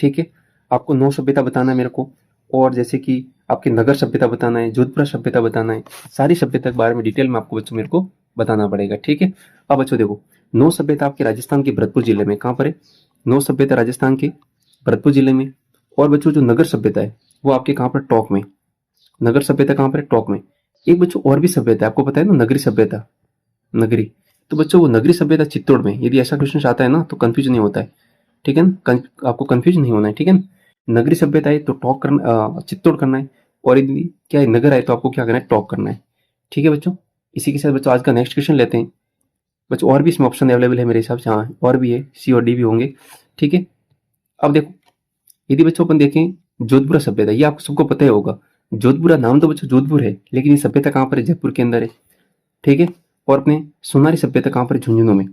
ठीक है, आपको नौ सभ्यता बताना है मेरे को, और जैसे कि आपके नगर सभ्यता बताना है, जोधपुर सभ्यता बताना है, सारी सभ्यता के बारे में डिटेल में आपको बच्चों मेरे को बताना पड़ेगा। ठीक है, अब बच्चों देखो, नौ सभ्यता आपके राजस्थान के भरतपुर जिले में, कहाँ पर है, नौ सभ्यता राजस्थान के भरतपुर जिले में। और बच्चों जो नगर सभ्यता है वो आपके कहाँ पर, टोंक में। नगर सभ्यता कहाँ पर है, टोंक में। एक बच्चों और भी सभ्यता है, आपको पता है ना, नगरी सभ्यता, नगरी। तो बच्चों वो नगरी सभ्यता चित्तौड़ में। यदि ऐसा क्वेश्चन आता है ना तो कंफ्यूज नहीं होता है, ठीक है ना, आपको कंफ्यूज नहीं होना है, ठीक है ना। नगरी सभ्यता है तो टॉक करना, चित्तौड़ करना है, और यदि क्या है, नगर है तो आपको क्या करना है, टॉक करना है। ठीक है बच्चों, इसी के साथ बच्चों आज का नेक्स्ट क्वेश्चन लेते हैं। बच्चों और भी इसमें ऑप्शन अवेलेबल है मेरे हिसाब से, हाँ और भी है, सी और डी भी होंगे। ठीक है, अब देखो, यदि बच्चों अपन देखें जोधपुरा सभ्यता, ये आपको सबको पता ही होगा। जोधपुरा नाम तो बच्चों जोधपुर है, लेकिन ये सभ्यता कहाँ पर है, जयपुर के अंदर है। ठीक है, और अपने सोनारी सभ्यता कहाँ पर है, झुंझुनू में।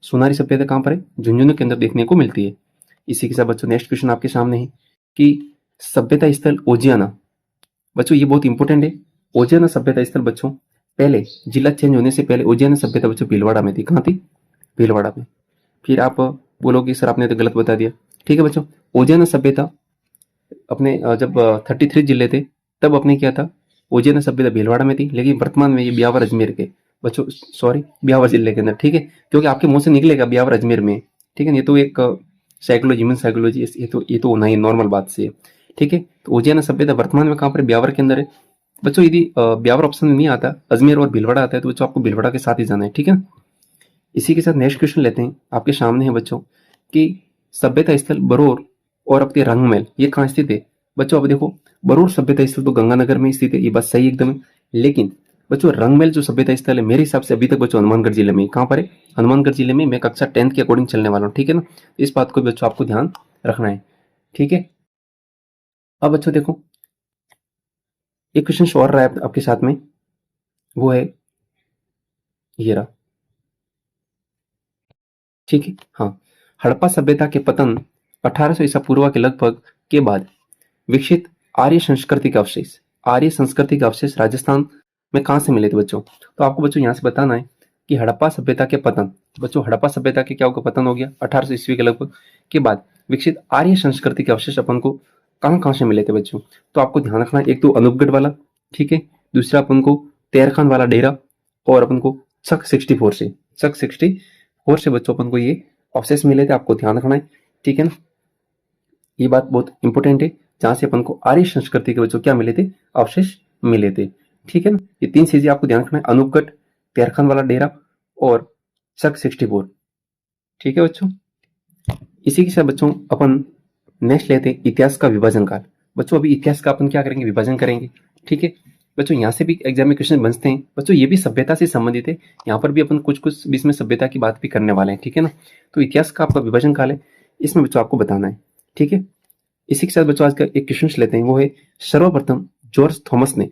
सोनारी सभ्यता कहाँ पर है, झुंझुनू के अंदर देखने को मिलती है। इसी के साथ बच्चों नेक्स्ट क्वेश्चन आपके सामने है कि सभ्यता स्थल ओजियाना। बच्चों ये बहुत इंपॉर्टेंट है। ओजियाना सभ्यता स्थल बच्चों, पहले जिला चेंज होने से पहले ओजियाना सभ्यता बच्चों भीलवाड़ा में थी। कहाँ थी, भीलवाड़ा में। फिर आप बोलोगे सर आपने तो गलत बता दिया। ठीक है बच्चों, ओजियाना सभ्यता अपने जब 33 जिले थे तब अपने क्या था, ओजियाना सभ्यता भीलवाड़ा में थी, लेकिन वर्तमान में ये ब्यावर अजमेर के बच्चों, सॉरी ब्यावर जिले के अंदर। ठीक है, क्योंकि आपके मुंह से निकलेगा ब्यावर अजमेर में। ठीक है, ये तो एक साइकोलॉजी, ह्यूमन साइकोलॉजी, ये तो होना ही नॉर्मल बात से है। ठीक है, तो ओजियाना सभ्यता वर्तमान में कहाँ पर, ब्यावर के अंदर है। बच्चों यदि ब्यावर ऑप्शन में नहीं आता, अजमेर और भीलवाड़ा आता है, तो बच्चों आपको भीलवाड़ा के साथ ही जाना है। ठीक है, इसी के साथ नेक्स्ट क्वेश्चन लेते हैं। आपके सामने है बच्चों कि सभ्यता स्थल बरौर और अपने रंगमहल ये कहाँ स्थित है। बच्चों अब देखो, बरौर सभ्यता स्थल तो गंगानगर में स्थित है, ये बात सही एकदम है। लेकिन बच्चों रंगमहल जो सभ्यता स्थल है मेरे हिसाब से अभी तक बच्चों हनुमानगढ़ जिले में। कहाँ पर है, हनुमानगढ़ जिले में। मैं कक्षा 10th के अकॉर्डिंग चलने वाला हूँ, ठीक है ना। इस बात को बच्चों आपको ध्यान रखना है, ठीक है। अब बच्चों देखो, एक क्वेश्चन और रहा है आपके साथ में, वो है ये रहा, ठीक है। हाँ, हड़प्पा सभ्यता के पतन 1800 ईसा पूर्व के लगभग के बाद विकसित आर्य संस्कृति के अवशेष, आर्य संस्कृति के अवशेष राजस्थान में कहाँ से मिले थे बच्चों। तो आपको बच्चों यहाँ से बताना है कि हड़प्पा सभ्यता के पतन, बच्चों हड़प्पा सभ्यता के क्या होगा, पतन हो गया 1800 ईस्वी के लगभग के बाद विकसित आर्य संस्कृति के अवशेष अपन को कहाँ कहाँ से मिले थे बच्चों। तो आपको ध्यान रखना है, एक तो अनूपगढ़ वाला, ठीक है, दूसरा अपन को तेरखान वाला डेरा, और अपन को चक 64 से, चक 64 से बच्चों अपन को ये अवशेष मिले थे। आपको ध्यान रखना है, ठीक है ना, ये बात बहुत इंपॉर्टेंट है, जहां से अपन को आर्य संस्कृति के बच्चों क्या मिले थे, अवशेष मिले थे। ठीक है ना, ये 3 चीजें आपको ध्यान रखना है, अनूपगढ़, तेरखान वाला डेरा और चक 64। ठीक है बच्चों, इसी के साथ बच्चों अपन नेक्स्ट लेते हैं इतिहास का विभाजन काल। बच्चों अभी इतिहास का अपन क्या करेंगे, विभाजन करेंगे। ठीक है बच्चों, यहाँ से भी एग्जाम में क्वेश्चन बनते हैं बच्चों, ये भी सभ्यता से संबंधित है। यहाँ पर भी अपन कुछ कुछ बीच में सभ्यता की बात भी करने वाले हैं, ठीक है ना। तो इतिहास का आपका विभाजन काल है, इसमें बच्चों आपको बताना है, ठीक है। इसी के साथ बच्चों आज का एक क्वेश्चन लेते हैं, वो है सर्वप्रथम जॉर्ज थॉमस ने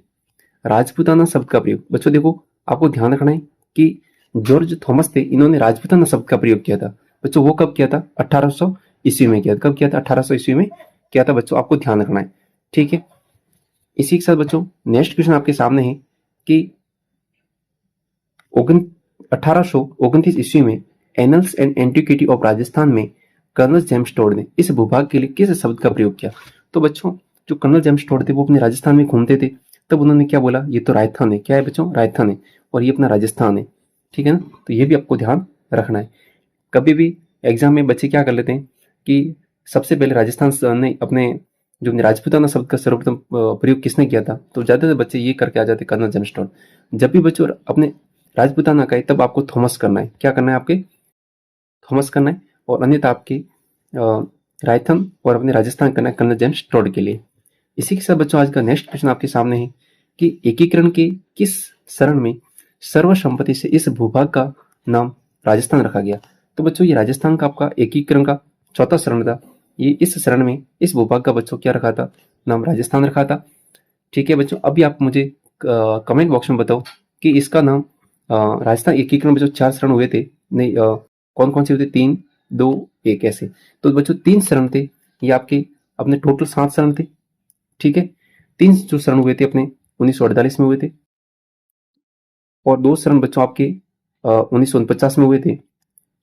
राजपूताना शब्द का प्रयोग। बच्चों देखो, आपको ध्यान रखना है कि जॉर्ज थॉमस थे, इन्होंने राजपूताना शब्द का प्रयोग किया था। बच्चों वो कब किया था, 1800 ईस्वी में किया था। कब किया था, 1800 ईस्वी में किया था बच्चों, आपको ध्यान रखना है, ठीक है। इसी के साथ बच्चों नेक्स्ट क्वेश्चन आपके सामने है कि 1829 ईस्वी में annuls and antiquity of Rajasthan में कर्नल जेम्स टोड ने इस भूभाग के लिए किस शब्द का प्रयोग किया। तो बच्चों जो कर्नल जेम्स टोड थे वो अपने राजस्थान में घूमते थे, तब उन्होंने क्या बोला, ये तो राजस्थान है, क्या है बच्चों, राजस्थान है, और ये अपना राजस्थान है, ठीक है ना। तो ये भी आपको ध्यान रखना है। कभी भी एग्जाम में बच्चे क्या कर लेते हैं कि सबसे पहले राजस्थान ने अपने जो राजपूताना शब्द का सर्वप्रथम प्रयोग किसने किया था, तो ज्यादातर बच्चे ये करके आ जाते कर्नल जेम्स टोड। जब भी बच्चों अपने राजपूताना का है तब आपको थॉमस करना है, क्या करना है, आपके थॉमस करना है, और अन्यथा आपके रायथन और अपने राजस्थान करना है कर्नल जेम्स टोड के लिए। इसी के साथ बच्चों आज का नेक्स्ट क्वेश्चन आपके सामने है कि एकीकरण के किस शरण में सर्वसम्मति से इस भूभाग का नाम राजस्थान रखा गया। तो बच्चों ये राजस्थान का आपका एकीकरण का चौथा शरण था, ये इस शरण में इस भूभाग का बच्चों क्या रखा था, नाम राजस्थान रखा था। ठीक है बच्चों, अभी आप मुझे कमेंट बॉक्स में बताओ कि इसका नाम राजस्थान एकीकरण बच्चों 4 शरण हुए थे, नहीं कौन कौन से हुए थे, 3 2 1 ऐसे। तो बच्चों 3 शरण थे, ये आपके अपने टोटल 7 शरण थे, ठीक है। 3 जो शरण हुए थे अपने 1948 में हुए थे, और 2 शरण बच्चों आपके 1949 में हुए थे।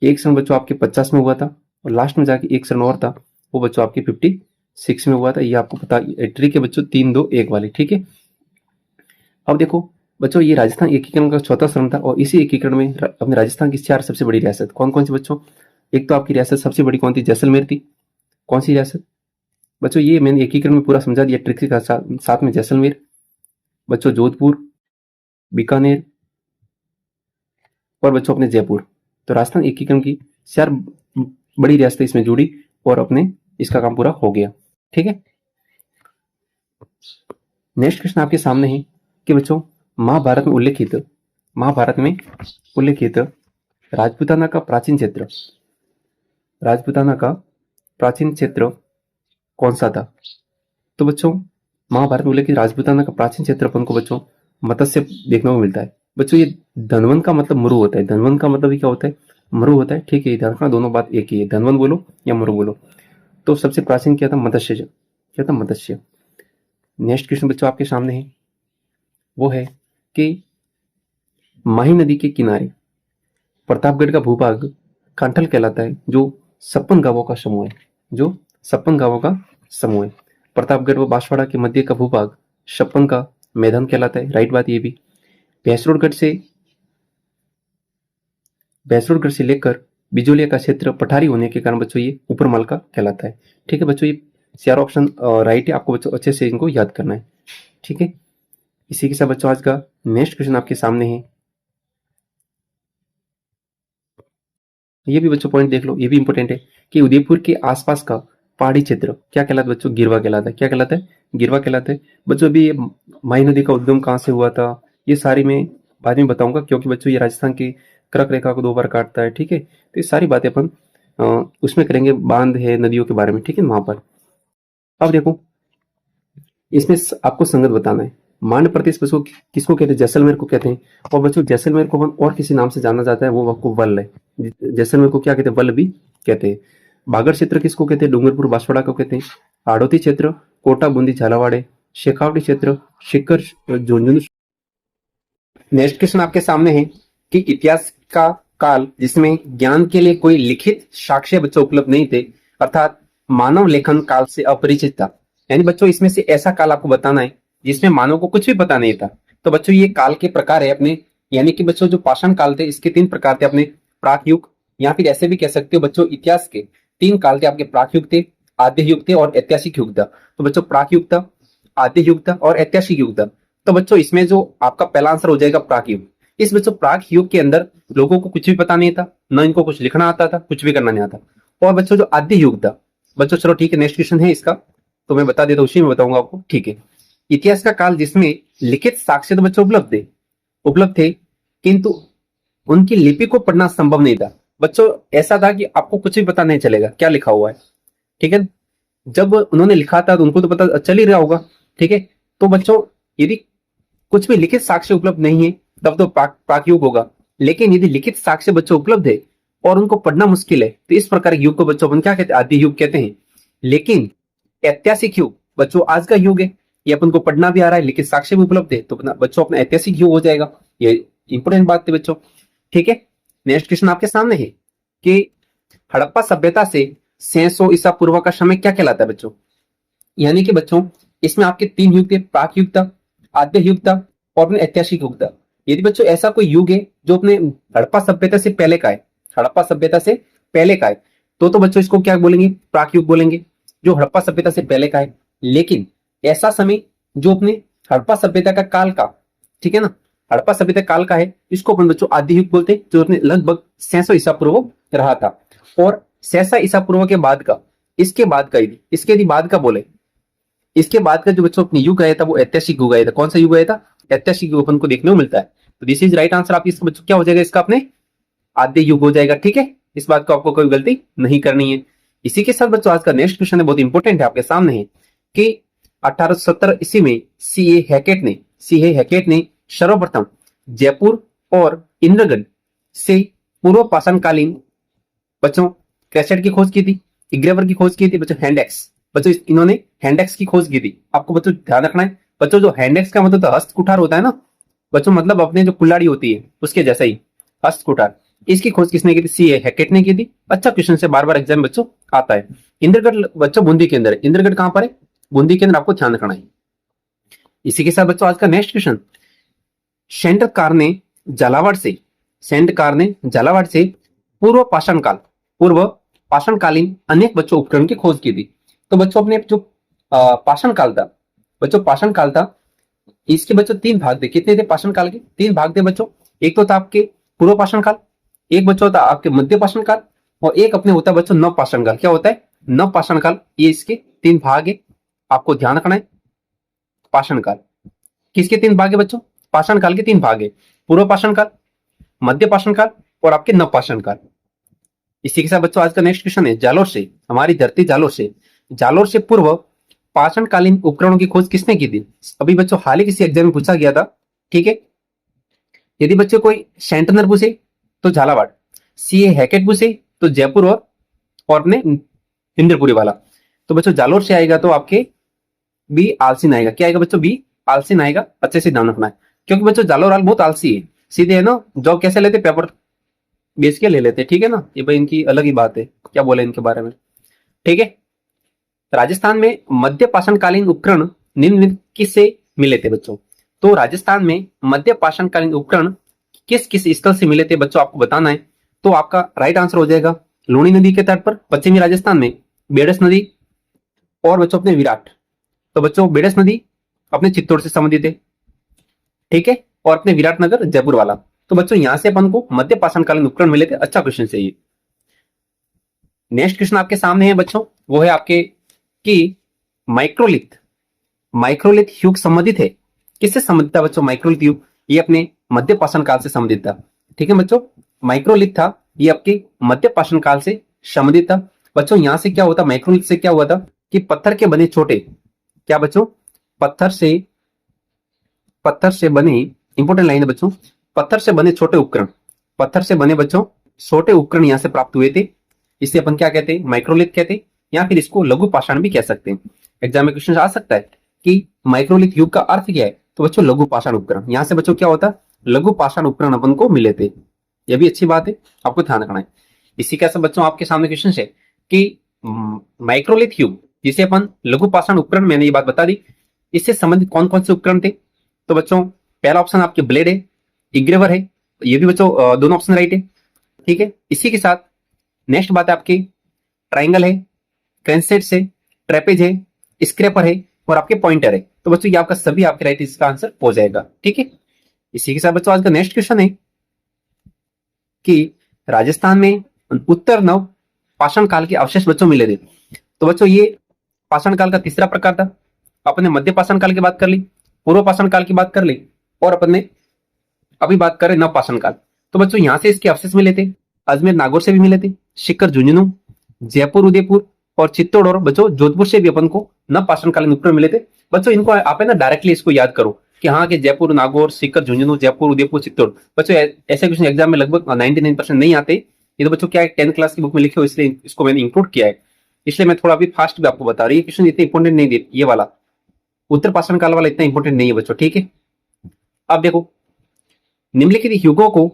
एक शरण बच्चों आपके 50 में हुआ था, और लास्ट में जाके एक शरण और था, वो बच्चों आपके 56 में हुआ था। ये आपको पता ट्रिक है बच्चों, 3-2-1 वाली, ठीक है। अब देखो बच्चों, ये राजस्थान एकीकरण का चौथा शरण था, और इसी एकीकरण में अपने राजस्थान की 4 सबसे बड़ी रियासत कौन कौन सी बच्चों? एक तो आपकी रियासत सबसे बड़ी कौन थी? जैसलमेर थी। कौन सी रियासत बच्चों? ये मैंने एकीकरण में पूरा समझा दिया ट्रिक के साथ में। जैसलमेर बच्चों, जोधपुर, बीकानेर, और बच्चों अपने जयपुर। तो राजस्थान एकीकरण की 4 बड़ी रियासतें इसमें जुड़ी, और अपने इसका काम पूरा हो गया, ठीक है। नेक्स्ट क्वेश्चन आपके सामने है कि बच्चों, महाभारत में उल्लेखित राजपूताना का प्राचीन क्षेत्र कौन सा था? तो बच्चों, महाभारत में उल्लेखित राजपूताना का प्राचीन क्षेत्र अपन को बच्चों मत्स्य देखने को मिलता है। बच्चों, ये धनवन का मतलब मरु होता है। धनवन का मतलब क्या होता है? मरु होता है, ठीक है। ध्यान रखना, दोनों बात एक ही है, धनवन बोलो या मरु बोलो। तो सबसे प्राचीन क्या था? मत्स्य। नेक्स्ट क्वेश्चन बच्चों आपके सामने है, वो है कि माही नदी के किनारे प्रतापगढ़ का भूभाग कांठल कहलाता है, जो 56 गांवों का समूह है। प्रतापगढ़ व बांसवाड़ा के मध्य का भूभाग 56 का मैदान कहलाता है। राइट बात ये भी। भैंसरोडगढ़ से लेकर बिजोलिया का क्षेत्र पठारी होने के कारण बच्चों ये ऊपरमाल का कहलाता है, ठीक है बच्चों। ये 4 ऑप्शन राइट है, आपको बच्चों अच्छे से इनको याद करना है, ठीक है। इसी के साथ बच्चों आज का नेक्स्ट क्वेश्चन आपके सामने है। ये भी बच्चों पॉइंट देख लो, ये भी इंपॉर्टेंट है कि उदयपुर के आसपास का पहाड़ी क्षेत्र क्या कहलाता है बच्चों? गिरवा कहलाता है। क्या कहलाता है? गिरवा कहलाता है। बच्चों, अभी माही नदी का उद्गम कहाँ से हुआ था, ये सारी मैं बाद में बताऊंगा, क्योंकि बच्चों ये राजस्थान की कर्क रेखा को 2 बार काटता है, ठीक है। तो ये सारी बातें अपन उसमें करेंगे, बांध है नदियों के बारे में, ठीक है, वहां पर। अब देखो, इसमें आपको संगत बताना है। मांड प्रदेश बच्चों किसको कहते हैं? जैसलमेर को कहते हैं। और बच्चों, जैसलमेर को अपन और किसी नाम से जाना जाता है, वो आपको वल्ल है। जैसलमेर को क्या कहते हैं? वल्ल भी कहते हैं। बागड़ क्षेत्र किसको कहते हैं? डूंगरपुर बांसवाड़ा को कहते हैं। हाड़ौती क्षेत्र कोटा बूंदी झालावाड़। शेखावटी क्षेत्र शिखर झुंझुनू। नेक्स्ट क्वेश्चन आपके सामने है कि इतिहास का काल जिसमें ज्ञान के लिए कोई लिखित साक्ष्य बच्चों उपलब्ध नहीं थे, अर्थात मानव लेखन काल से अपरिचित था। यानी बच्चों, इसमें से ऐसा काल आपको बताना है जिसमें मानव को कुछ भी पता नहीं था। तो बच्चों, ये काल के प्रकार है अपने, यानी कि बच्चों जो पाषाण काल थे इसके 3 प्रकार थे अपने। प्राक युग, या फिर ऐसे भी कह सकते हो बच्चों, इतिहास के 3 काल थे आपके। प्राक युग थे, आद्य युग थे, और ऐतिहासिक युग था। तो बच्चों, प्राक युग था, आद्य युग था, और ऐतिहासिक युग था। तो बच्चों, इसमें जो आपका पहला आंसर हो जाएगा प्राक युग। इस बच्चों प्राक युग के अंदर लोगों को कुछ भी पता नहीं था, न इनको कुछ लिखना आता था, कुछ भी करना नहीं आता। और बच्चों, जो आद्य युग था बच्चों, चलो ठीक है, नेक्स्ट क्वेश्चन है इसका, तो मैं बता देता हूँ, उसी में बताऊंगा आपको, ठीक है। इतिहास का काल जिसमें लिखित साक्ष्य तो बच्चों उपलब्ध थे, किंतु उनकी लिपि को पढ़ना संभव नहीं था। बच्चों, ऐसा था कि आपको कुछ भी पता नहीं चलेगा क्या लिखा हुआ है, ठीक है। जब उन्होंने लिखा था तो उनको तो पता चल ही रहा होगा, ठीक है। तो बच्चों, यदि कुछ भी लिखित साक्ष्य उपलब्ध नहीं है तब तो प्राक युग होगा। लेकिन यदि लिखित साक्ष्य बच्चों उपलब्ध है और उनको पढ़ना मुश्किल है, तो इस प्रकार के युग को बच्चों अपन क्या कहते हैं? आदि युग कहते हैं। लेकिन ऐतिहासिक युग बच्चों आज का युग है, ये अपन को पढ़ना भी आ रहा है, लिखित साक्ष्य भी उपलब्ध है, तो बच्चों अपना ऐतिहासिक युग हो जाएगा। ये इंपोर्टेंट बात है बच्चों, ठीक है। नेक्स्ट क्वेश्चन आपके सामने है कि हड़प्पा सभ्यता से 600 ईसा पूर्व का समय क्या कहलाता है बच्चों? यानी कि बच्चों, इसमें आपके 3 युग थे, प्राक युग था, आद्य युग था, और अपने ऐतिहासिक युग था। यदि बच्चों ऐसा कोई युग है जो अपने हड़प्पा सभ्यता से पहले का है, हड़प्पा सभ्यता से पहले का है, तो बच्चों इसको क्या बोलेंगे? प्राक युग बोलेंगे, जो हड़प्पा सभ्यता से पहले का है। लेकिन ऐसा समय जो अपने हड़प्पा सभ्यता का काल का, ठीक है ना, हड़प्पा सभ्यता काल का है, इसको अपन बच्चों आदि युग बोलते हैं, जो अपने लगभग 600 ईसा पूर्व रहा था। और 600 ईसा पूर्व के बाद का, इसके बाद का, इसके यदि बाद का बोले, इसके बाद का जो बच्चों अपने युग आया था वो ऐतिहासिक युग आया था। कौन सा युग आया था? ऐतिहासिक युग अपन को देखने को मिलता है। तो दिस इज राइट आंसर। आप इसका बच्चों क्या हो जाएगा? इसका अपने आद्य युग हो जाएगा, ठीक है। इस बात को आपको कोई गलती नहीं करनी है। इसी के साथ बच्चों आज का नेक्स्ट क्वेश्चन है, बहुत इंपॉर्टेंट है, आपके सामने है कि 1870 ईस्वी में सी ए हैकेट ने सर्वप्रथम जयपुर और इंद्रगढ़ से पूर्व पाषाणकालीन बच्चों कैसेट की खोज की थी, इग्रेवर की खोज की थी बच्चों, हैंडेक्स। बच्चों, इन्होंने हैंडेक्स की खोज की थी। आपको बच्चों ध्यान रखना है, बच्चों जो हैंडेक्स का मतलब तो हस्त कुठार होता है ना बच्चों, मतलब अपने जो कुल्हाड़ी होती है उसके जैसा ही हस्त कुठार। इसकी खोज किसने की थी? सी ए हैकेट ने की थी। अच्छा क्वेश्चन से बार बार एग्जाम में बच्चों आता है। इंद्रगढ़ बच्चों बूंदी के अंदर है। इंद्रगढ़ कहां पर है? बूंदी के अंदर, आपको ध्यान रखना है। इसी के साथ बच्चों आज का नेक्स्ट क्वेश्चन, सेंडकार ने झालावाड़ से सेंडकार ने झालावाड़ से पूर्व पाषाण कालीन अनेक बच्चों उपकरण की खोज की थी। तो बच्चों अपने जो पाषाण काल था, बच्चों पाषाण काल था, इसके बच्चों तीन भाग थे। कितने थे पाषाण काल के? तीन भाग थे बच्चों। एक तो था आपके पूर्व पाषाण काल, एक बच्चों होता आपके मध्य पाषाण काल, और एक अपने होता है बच्चों नव पाषाण काल। क्या होता है? नव पाषाण काल। ये इसके तीन भाग है, आपको ध्यान रखना है। पाषाण काल किसके तीन भाग है बच्चों? पाषाण काल के तीन भाग है, पूर्व पाषाण काल, मध्य पाषाण काल और आपके नव पाषाण काल। इसी के साथ बच्चों आज का नेक्स्ट क्वेश्चन है, जालोर से, हमारी धरती जालोर से पूर्व पाषाण कालीन उपकरणों की खोज किसने की थी? अभी बच्चों हाल ही किसी एग्जाम में पूछा गया था। ठीक है, यदि बच्चों कोई सेंटनर पूछे तो झालावाड़, सी ए हैकेट पूछे तो जयपुर और अपने इंद्रपुरी वाला। तो बच्चों जालोर से आएगा तो आपके बी आलसीन आएगा। क्या आएगा बच्चों? बी आलसीन आएगा। अच्छे से ध्यान रखना है, क्योंकि बच्चों जालोर वाल बहुत आलसी है, सीधे है ना, जॉब कैसे लेते? पेपर बेच के ले लेते। ठीक है ना, ये भाई इनकी अलग ही बात है, क्या बोले इनके बारे में। ठीक है, राजस्थान में मध्य पाषाण कालीन उपकरण निम्न किससे मिले थे बच्चों? तो राजस्थान में मध्य पाषाण कालीन उपकरण किस किस स्थल से मिले थे बच्चों, आपको बताना है। तो आपका राइट आंसर हो जाएगा लूणी नदी के तट पर पश्चिमी राजस्थान में, बेडस नदी और बच्चों अपने विराट। तो बच्चों बेडस नदी अपने चित्तौड़ से संबंधित है, ठीक है, और अपने विराटनगर जयपुर वाला। तो बच्चों यहां से अपन को मध्य पाषाण कालीन उपकरण मिले थे। अच्छा क्वेश्चन है ये। नेक्स्ट क्वेश्चन आपके सामने है बच्चों, वो है आपके कि माइक्रोलिथ युग संबंधित है। किससे संबंधित था बच्चों माइक्रोलिथ युग? ये अपने मध्य पाषाण काल से संबंधित था। ठीक है बच्चों, माइक्रोलिथ था ये आपके मध्य पाषाण काल से संबंधित था। बच्चों यहां से क्या होता, माइक्रोलिथ से क्या हुआ था कि पत्थर के बने छोटे, क्या बच्चों? पत्थर से बने, इंपोर्टेंट लाइन है बच्चों, पत्थर से बने छोटे उपकरण, पत्थर से बने बच्चों छोटे उपकरण यहां से प्राप्त हुए थे। इसे अपन क्या कहते हैं? माइक्रोलिथ कहते हैं, या फिर इसको लघु पाषाण भी कह सकते हैं। एग्जाम में क्वेश्चन आ सकता है कि माइक्रोलिथ युग का अर्थ क्या है? तो बच्चों लघु पाषाण उपकरण। यहां से बच्चों क्या होता है? लघु पाषाण उपकरण अपन को मिले थे। यह भी अच्छी बात है, आपको ध्यान रखना है। इसी के साथ बच्चों आपके सामने क्वेश्चन है कि माइक्रोलिथ युग जिसे अपन लघु पाषाण उपकरण, मैंने ये बात बता दी, इससे संबंधित कौन कौन से उपकरण थे? तो बच्चों पहला ऑप्शन आपके ब्लेड है, इग्रेवर है, ये भी बच्चों दोनों ऑप्शन राइट है। ठीक है, इसी के साथ नेक्स्ट बात है आपकी ट्राइंगल है, क्रेंसेट्स है, ट्रेपेज है, स्क्रैपर है और आपके पॉइंटर है। तो बच्चों ये आपका सभी आपके राइट, इसका आंसर हो जाएगा। ठीक है, इसी के साथ बच्चों आज का नेक्स्ट क्वेश्चन है कि राजस्थान में उत्तर नव पाषाण काल के अवशेष बच्चों मिले थे। तो बच्चों ये पाषाण काल का तीसरा प्रकार था। अपने मध्य पाषाण काल की बात कर ली, पूर्व पाषाण काल की बात कर ली, और अपन ने अभी बात करें नव पाषाण काल। तो बच्चों यहां से इसके अवशेष मिले थे, अजमेर नागौर से भी मिले थे, सीकर झुंझुनू, जयपुर उदयपुर और चित्तौड़ और बच्चों जोधपुर से भी अपन को नव पाषाण कालीन उपकरण मिले थे। बच्चों इनको आप है ना डायरेक्टली इसको याद करो कि हाँ कि जयपुर नागौर सीकर झुंझुनू जयपुर उदयपुर चित्तौड़। बच्चों ऐसे क्वेश्चन एग्जाम में लगभग 99% नहीं आते। ये तो बच्चों क्या है 10th क्लास की बुक में लिखे हो, इसलिए इसको मैंने इंक्लूड किया है। इसलिए मैं थोड़ा अभी फास्ट भी आपको बता रही है, क्वेश्चन इतने इंपॉर्टेंट नहीं दे, ये वाला उत्तर पाषाण काल वाला इतना इंपॉर्टेंट नहीं है बच्चों। ठीक है, अब देखो निम्नलिखित युगों को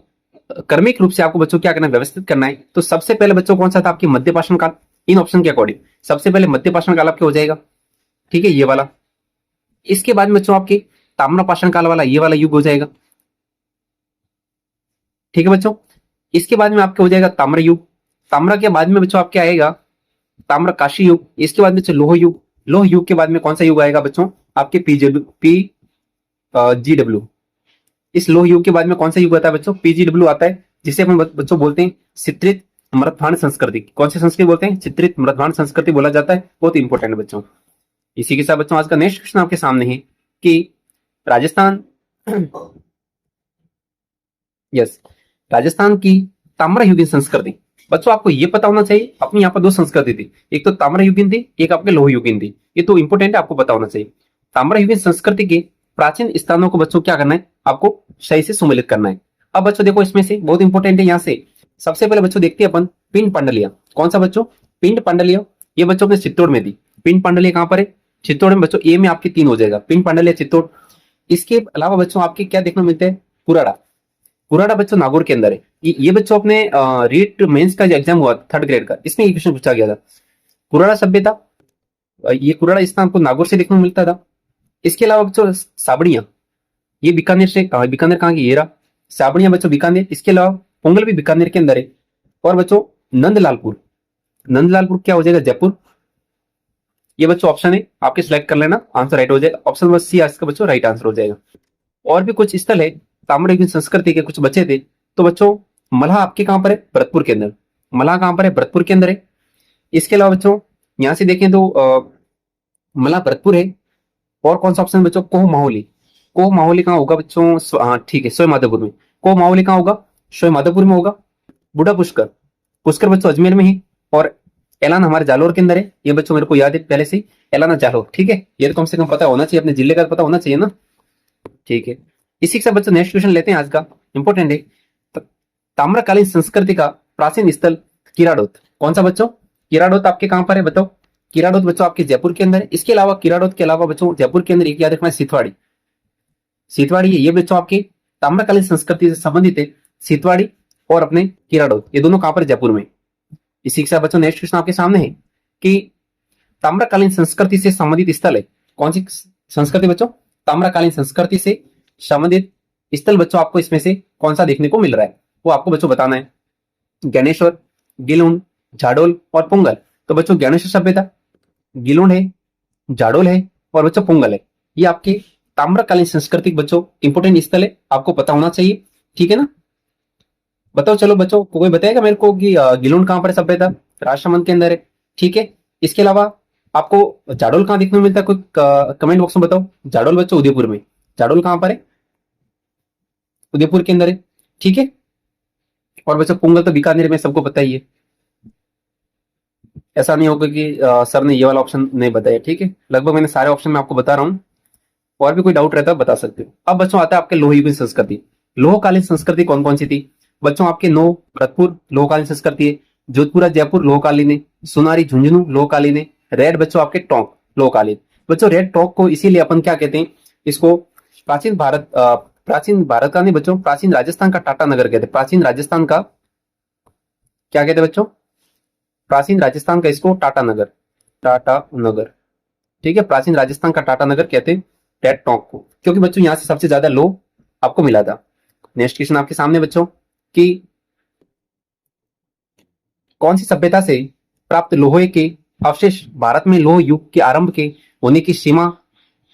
क्रमिक रूप से आपको बच्चों क्या करना है, व्यवस्थित करना है। तो सबसे पहले बच्चों कौन सा था आपकी मध्य पाषाण काल, इन ऑप्शन के अकॉर्डिंग सबसे पहले मध्य पाषाण काल आपके हो जाएगा। ठीक है, ये वाला। इसके बाद में बच्चों आपके ताम्र पाषाण काल वाला, ये वाला युग हो जाएगा। ठीक है बच्चों, इसके बाद में आपके हो जाएगा ताम्र युग। ताम्र के बाद में बच्चों आपके आएगा ताम्र काशी युग। इसके बाद में लोह युग। लोह युग के बाद में कौन सा युग आएगा बच्चों? आपके पीजीडब्ल्यू। इस लोह युग के बाद में कौन सा युग आता है बच्चों? पीजीडब्ल्यू आता है, जिसे हम बच्चों बोलते हैं चित्रित मृतभांड संस्कृति। कौन सी संस्कृति बोलते हैं? चित्रित मृतभांड संस्कृति बोला जाता है। बहुत इंपॉर्टेंट है बच्चों। इसी के साथ बच्चों आज का नेक्स्ट क्वेश्चन आपके सामने है कि राजस्थान राजस्थान की ताम्रयुगीन संस्कृति। बच्चों आपको ये पता होना चाहिए, अपनी यहाँ पर दो संस्कृति थी, एक तो ताम्रयुगीन थी, एक आपके लोह युगीन थी। ये तो इंपॉर्टेंट है, आपको पता होना चाहिए। ताम्रयुगीन संस्कृति के प्राचीन स्थानों को बच्चों क्या करना है, आपको सही से सुमेलित करना है। अब बच्चों देखो इसमें से बहुत इंपॉर्टेंट है, यहाँ से सबसे पहले बच्चों देखते हैं अपन पिंड पांडलिया। कौन सा बच्चों? पिंड पांडलिया। ये बच्चों अपने चित्तौड़ में थी। पिंड पांडलिया कहां पर है? चित्तौड़ में बच्चों ए में आपके 3 हो जाएगा, पिंड पांडल या चित्तौड़। इसके अलावा बच्चों आपके क्या देखने को मिलते हैं, कुराड़ा। कुराड़ा बच्चों नागौर के अंदर है। ये बच्चों अपने रीट मेंस का जो एग्जाम हुआ 3rd ग्रेड का, इसमें ये क्वेश्चन पूछा गया था। कुराड़ा सभ्यता, ये कुराड़ा स्थान आपको नागौर से देखने को मिलता था। इसके अलावा बच्चों साबड़ियां, ये बीकानेर से, बीकानेर कहाँ की, ये रहा साबड़ियां बच्चों बीकानेर। इसके अलावा पोंगल भी बीकानेर के अंदर है। और बच्चों नंदलालपुर, नंदलालपुर क्या हो जाएगा, जयपुर। ये बच्चों ऑप्शन है आपके, सिलेक्ट कर लेना, आंसर राइट हो जाएगा। ऑप्शन नंबर सी इसका बच्चों राइट आंसर हो जाएगा। और भी कुछ स्थल है ताम्रलिप्ति संस्कृति के कुछ बचे थे। तो बच्चों मल्हा आपके कहां पर है, भरतपुर के अंदर। मल्हा कहां पर है, भरतपुर के अंदर है। इसके अलावा बच्चों यहां से देखें तो मल्हा भरतपुर है। और कौन सा ऑप्शन बच्चों, कोह माहौली। कोह माहौली कहाँ होगा बच्चों, हाँ ठीक है, सोय माधोपुर में। कोह माहौली कहाँ होगा, सोय माधोपुर में होगा। बूढ़ा पुष्कर, पुष्कर बच्चों अजमेर में ही। और एलान हमारे जालोर के अंदर है। ये बच्चों मेरे को याद है पहले से, एलाना जालोर, ठीक है। ये तो कम से कम पता होना चाहिए, अपने जिले का पता होना चाहिए ना, ठीक है। इसी के साथ बच्चों नेक्स्ट क्वेश्चन लेते हैं आज का, इंपॉर्टेंट है। ताम्रकालीन संस्कृति का प्राचीन स्थल किराडोत। कौन सा बच्चों, किराडोत आपके कहां पर है बताओ। किराडोत बच्चों आपके जयपुर के अंदर है। इसके अलावा किराडोत के अलावा बच्चों जयपुर के अंदर एक याद रखना है, सीतवाड़ी। सीतवाड़ी है, ये बच्चों आपके ताम्रकालीन संस्कृति से संबंधित है। सीतवाड़ी और अपने किराडोत, ये दोनों कहां पर, जयपुर में। इसी के साथ बच्चों नेक्स्ट क्वेश्चन आपके सामने है कि ताम्रकालीन संस्कृति से संबंधित स्थल है। कौन सी संस्कृति बच्चों, ताम्रकालीन संस्कृति से संबंधित स्थल बच्चों आपको इसमें से कौन सा देखने को मिल रहा है, वो आपको बच्चों बताना है। ज्ञानेश्वर, गिलुंड, झाडोल और पुंगल। तो बच्चों ज्ञानेश्वर सभ्यता, गिलुंड है, झाडोल है और बच्चों पुंगल है। ये आपके ताम्रकालीन संस्कृति बच्चों इंपोर्टेंट स्थल है, आपको पता होना चाहिए, ठीक है ना। बताओ चलो बच्चों, कोई बताएगा मेरे को कि गिलुंड कहां पर है सभ्यता, राष्ट्रमंद के अंदर है, ठीक है। इसके अलावा आपको झाडोल कहां देखने को मिलता है, कोई कमेंट बॉक्स में बताओ। झाडोल बच्चों उदयपुर में, झाडोल कहां पर है, उदयपुर के अंदर है, ठीक है। और बच्चों पुंगल तो बीकानेर में, सबको पता ही है। ऐसा नहीं होगा कि सर ने ये वाला ऑप्शन नहीं बताया, ठीक है। लगभग मैंने सारे ऑप्शन में आपको बता रहा हूँ। और भी कोई डाउट रहता है बता सकते हो। अब बच्चों आता है आपके लोहयुगीन संस्कृति। लोहकालीन संस्कृति कौन कौन सी थी बच्चों, आपके नो भरतपुर लोहकालीन संस्कृति है, जोधपुरा जयपुर लोहकालीन है, सोनारी झुंझुनू लोहकालीन है, रेड बच्चों आपके टोंक लोहकालीन। बच्चों रेड टोंक को इसीलिए अपन क्या कहते हैं, इसको प्राचीन भारत का नहीं बच्चों, प्राचीन राजस्थान का टाटा नगर कहते हैं। प्राचीन राजस्थान का क्या कहते हैं बच्चों, प्राचीन राजस्थान का इसको टाटा नगर, टाटा नगर, ठीक है। प्राचीन राजस्थान का टाटा नगर कहते हैं रेड टोंक को, क्योंकि बच्चों यहां से सबसे ज्यादा लोह आपको मिला था। नेक्स्ट क्वेश्चन आपके सामने बच्चों कि कौन सी सभ्यता से प्राप्त लोहे के अवशेष भारत में लोह युग के आरंभ के होने की सीमा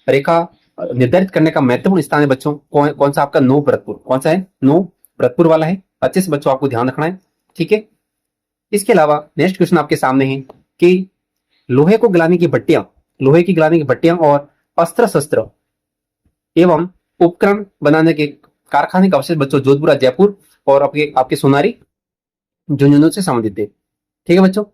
रेखा निर्धारित करने का महत्वपूर्ण स्थान है बच्चों। कौन सा आपका, नो भरतपुर। कौन सा है, नो भरतपुर वाला है। अच्छे से बच्चों आपको ध्यान रखना है, ठीक है। इसके अलावा नेक्स्ट क्वेश्चन आपके सामने है कि लोहे को गलाने की भट्टियां, लोहे की गलाने की भट्टियां और अस्त्र शस्त्र एवं उपकरण बनाने के कारखाने का अवशेष बच्चों जोधपुर जयपुर और आपके सोनारी झुंझुनू से संबंधित है, ठीक है बच्चों।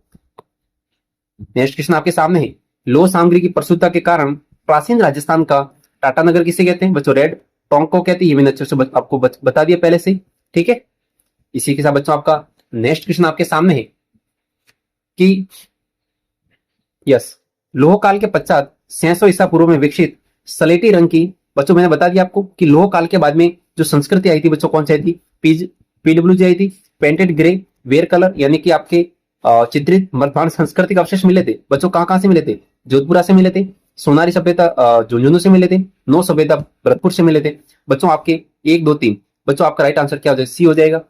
नेक्स्ट क्वेश्चन आपके सामने है, लोह सामग्री की प्रस्तुतता के कारण प्राचीन राजस्थान का टाटा नगर किसे कहते हैं बच्चों, रेड टोंक को कहते हैं। ये मैंने अच्छे से आपको बता दिया पहले से, ठीक है। इसी के साथ बच्चों आपका नेक्स्ट क्वेश्चन आपके सामने है कि यस, लोह काल के पश्चात 600 ईसा पूर्व में विकसित सलेटी रंग की, बच्चों मैंने बता दिया आपको कि लोह काल के बाद में जो संस्कृति आई थी बच्चों कौन सी आई थी, पीडब्ल्यूजी आई थी, पेंटेड ग्रे वेयर कलर, यानी कि आपके चित्रित मर्दान संस्कृति के अवशेष मिले थे बच्चों। कहां से मिले थे, जोधपुरा से मिले थे, सोनारी सभ्यता झुंझुनू से मिले थे, नो सभ्यता भरतपुर से मिले थे बच्चों। आपके 1 2 3 बच्चों आपका राइट आंसर क्या हो जाएगा, सी हो जाएगा।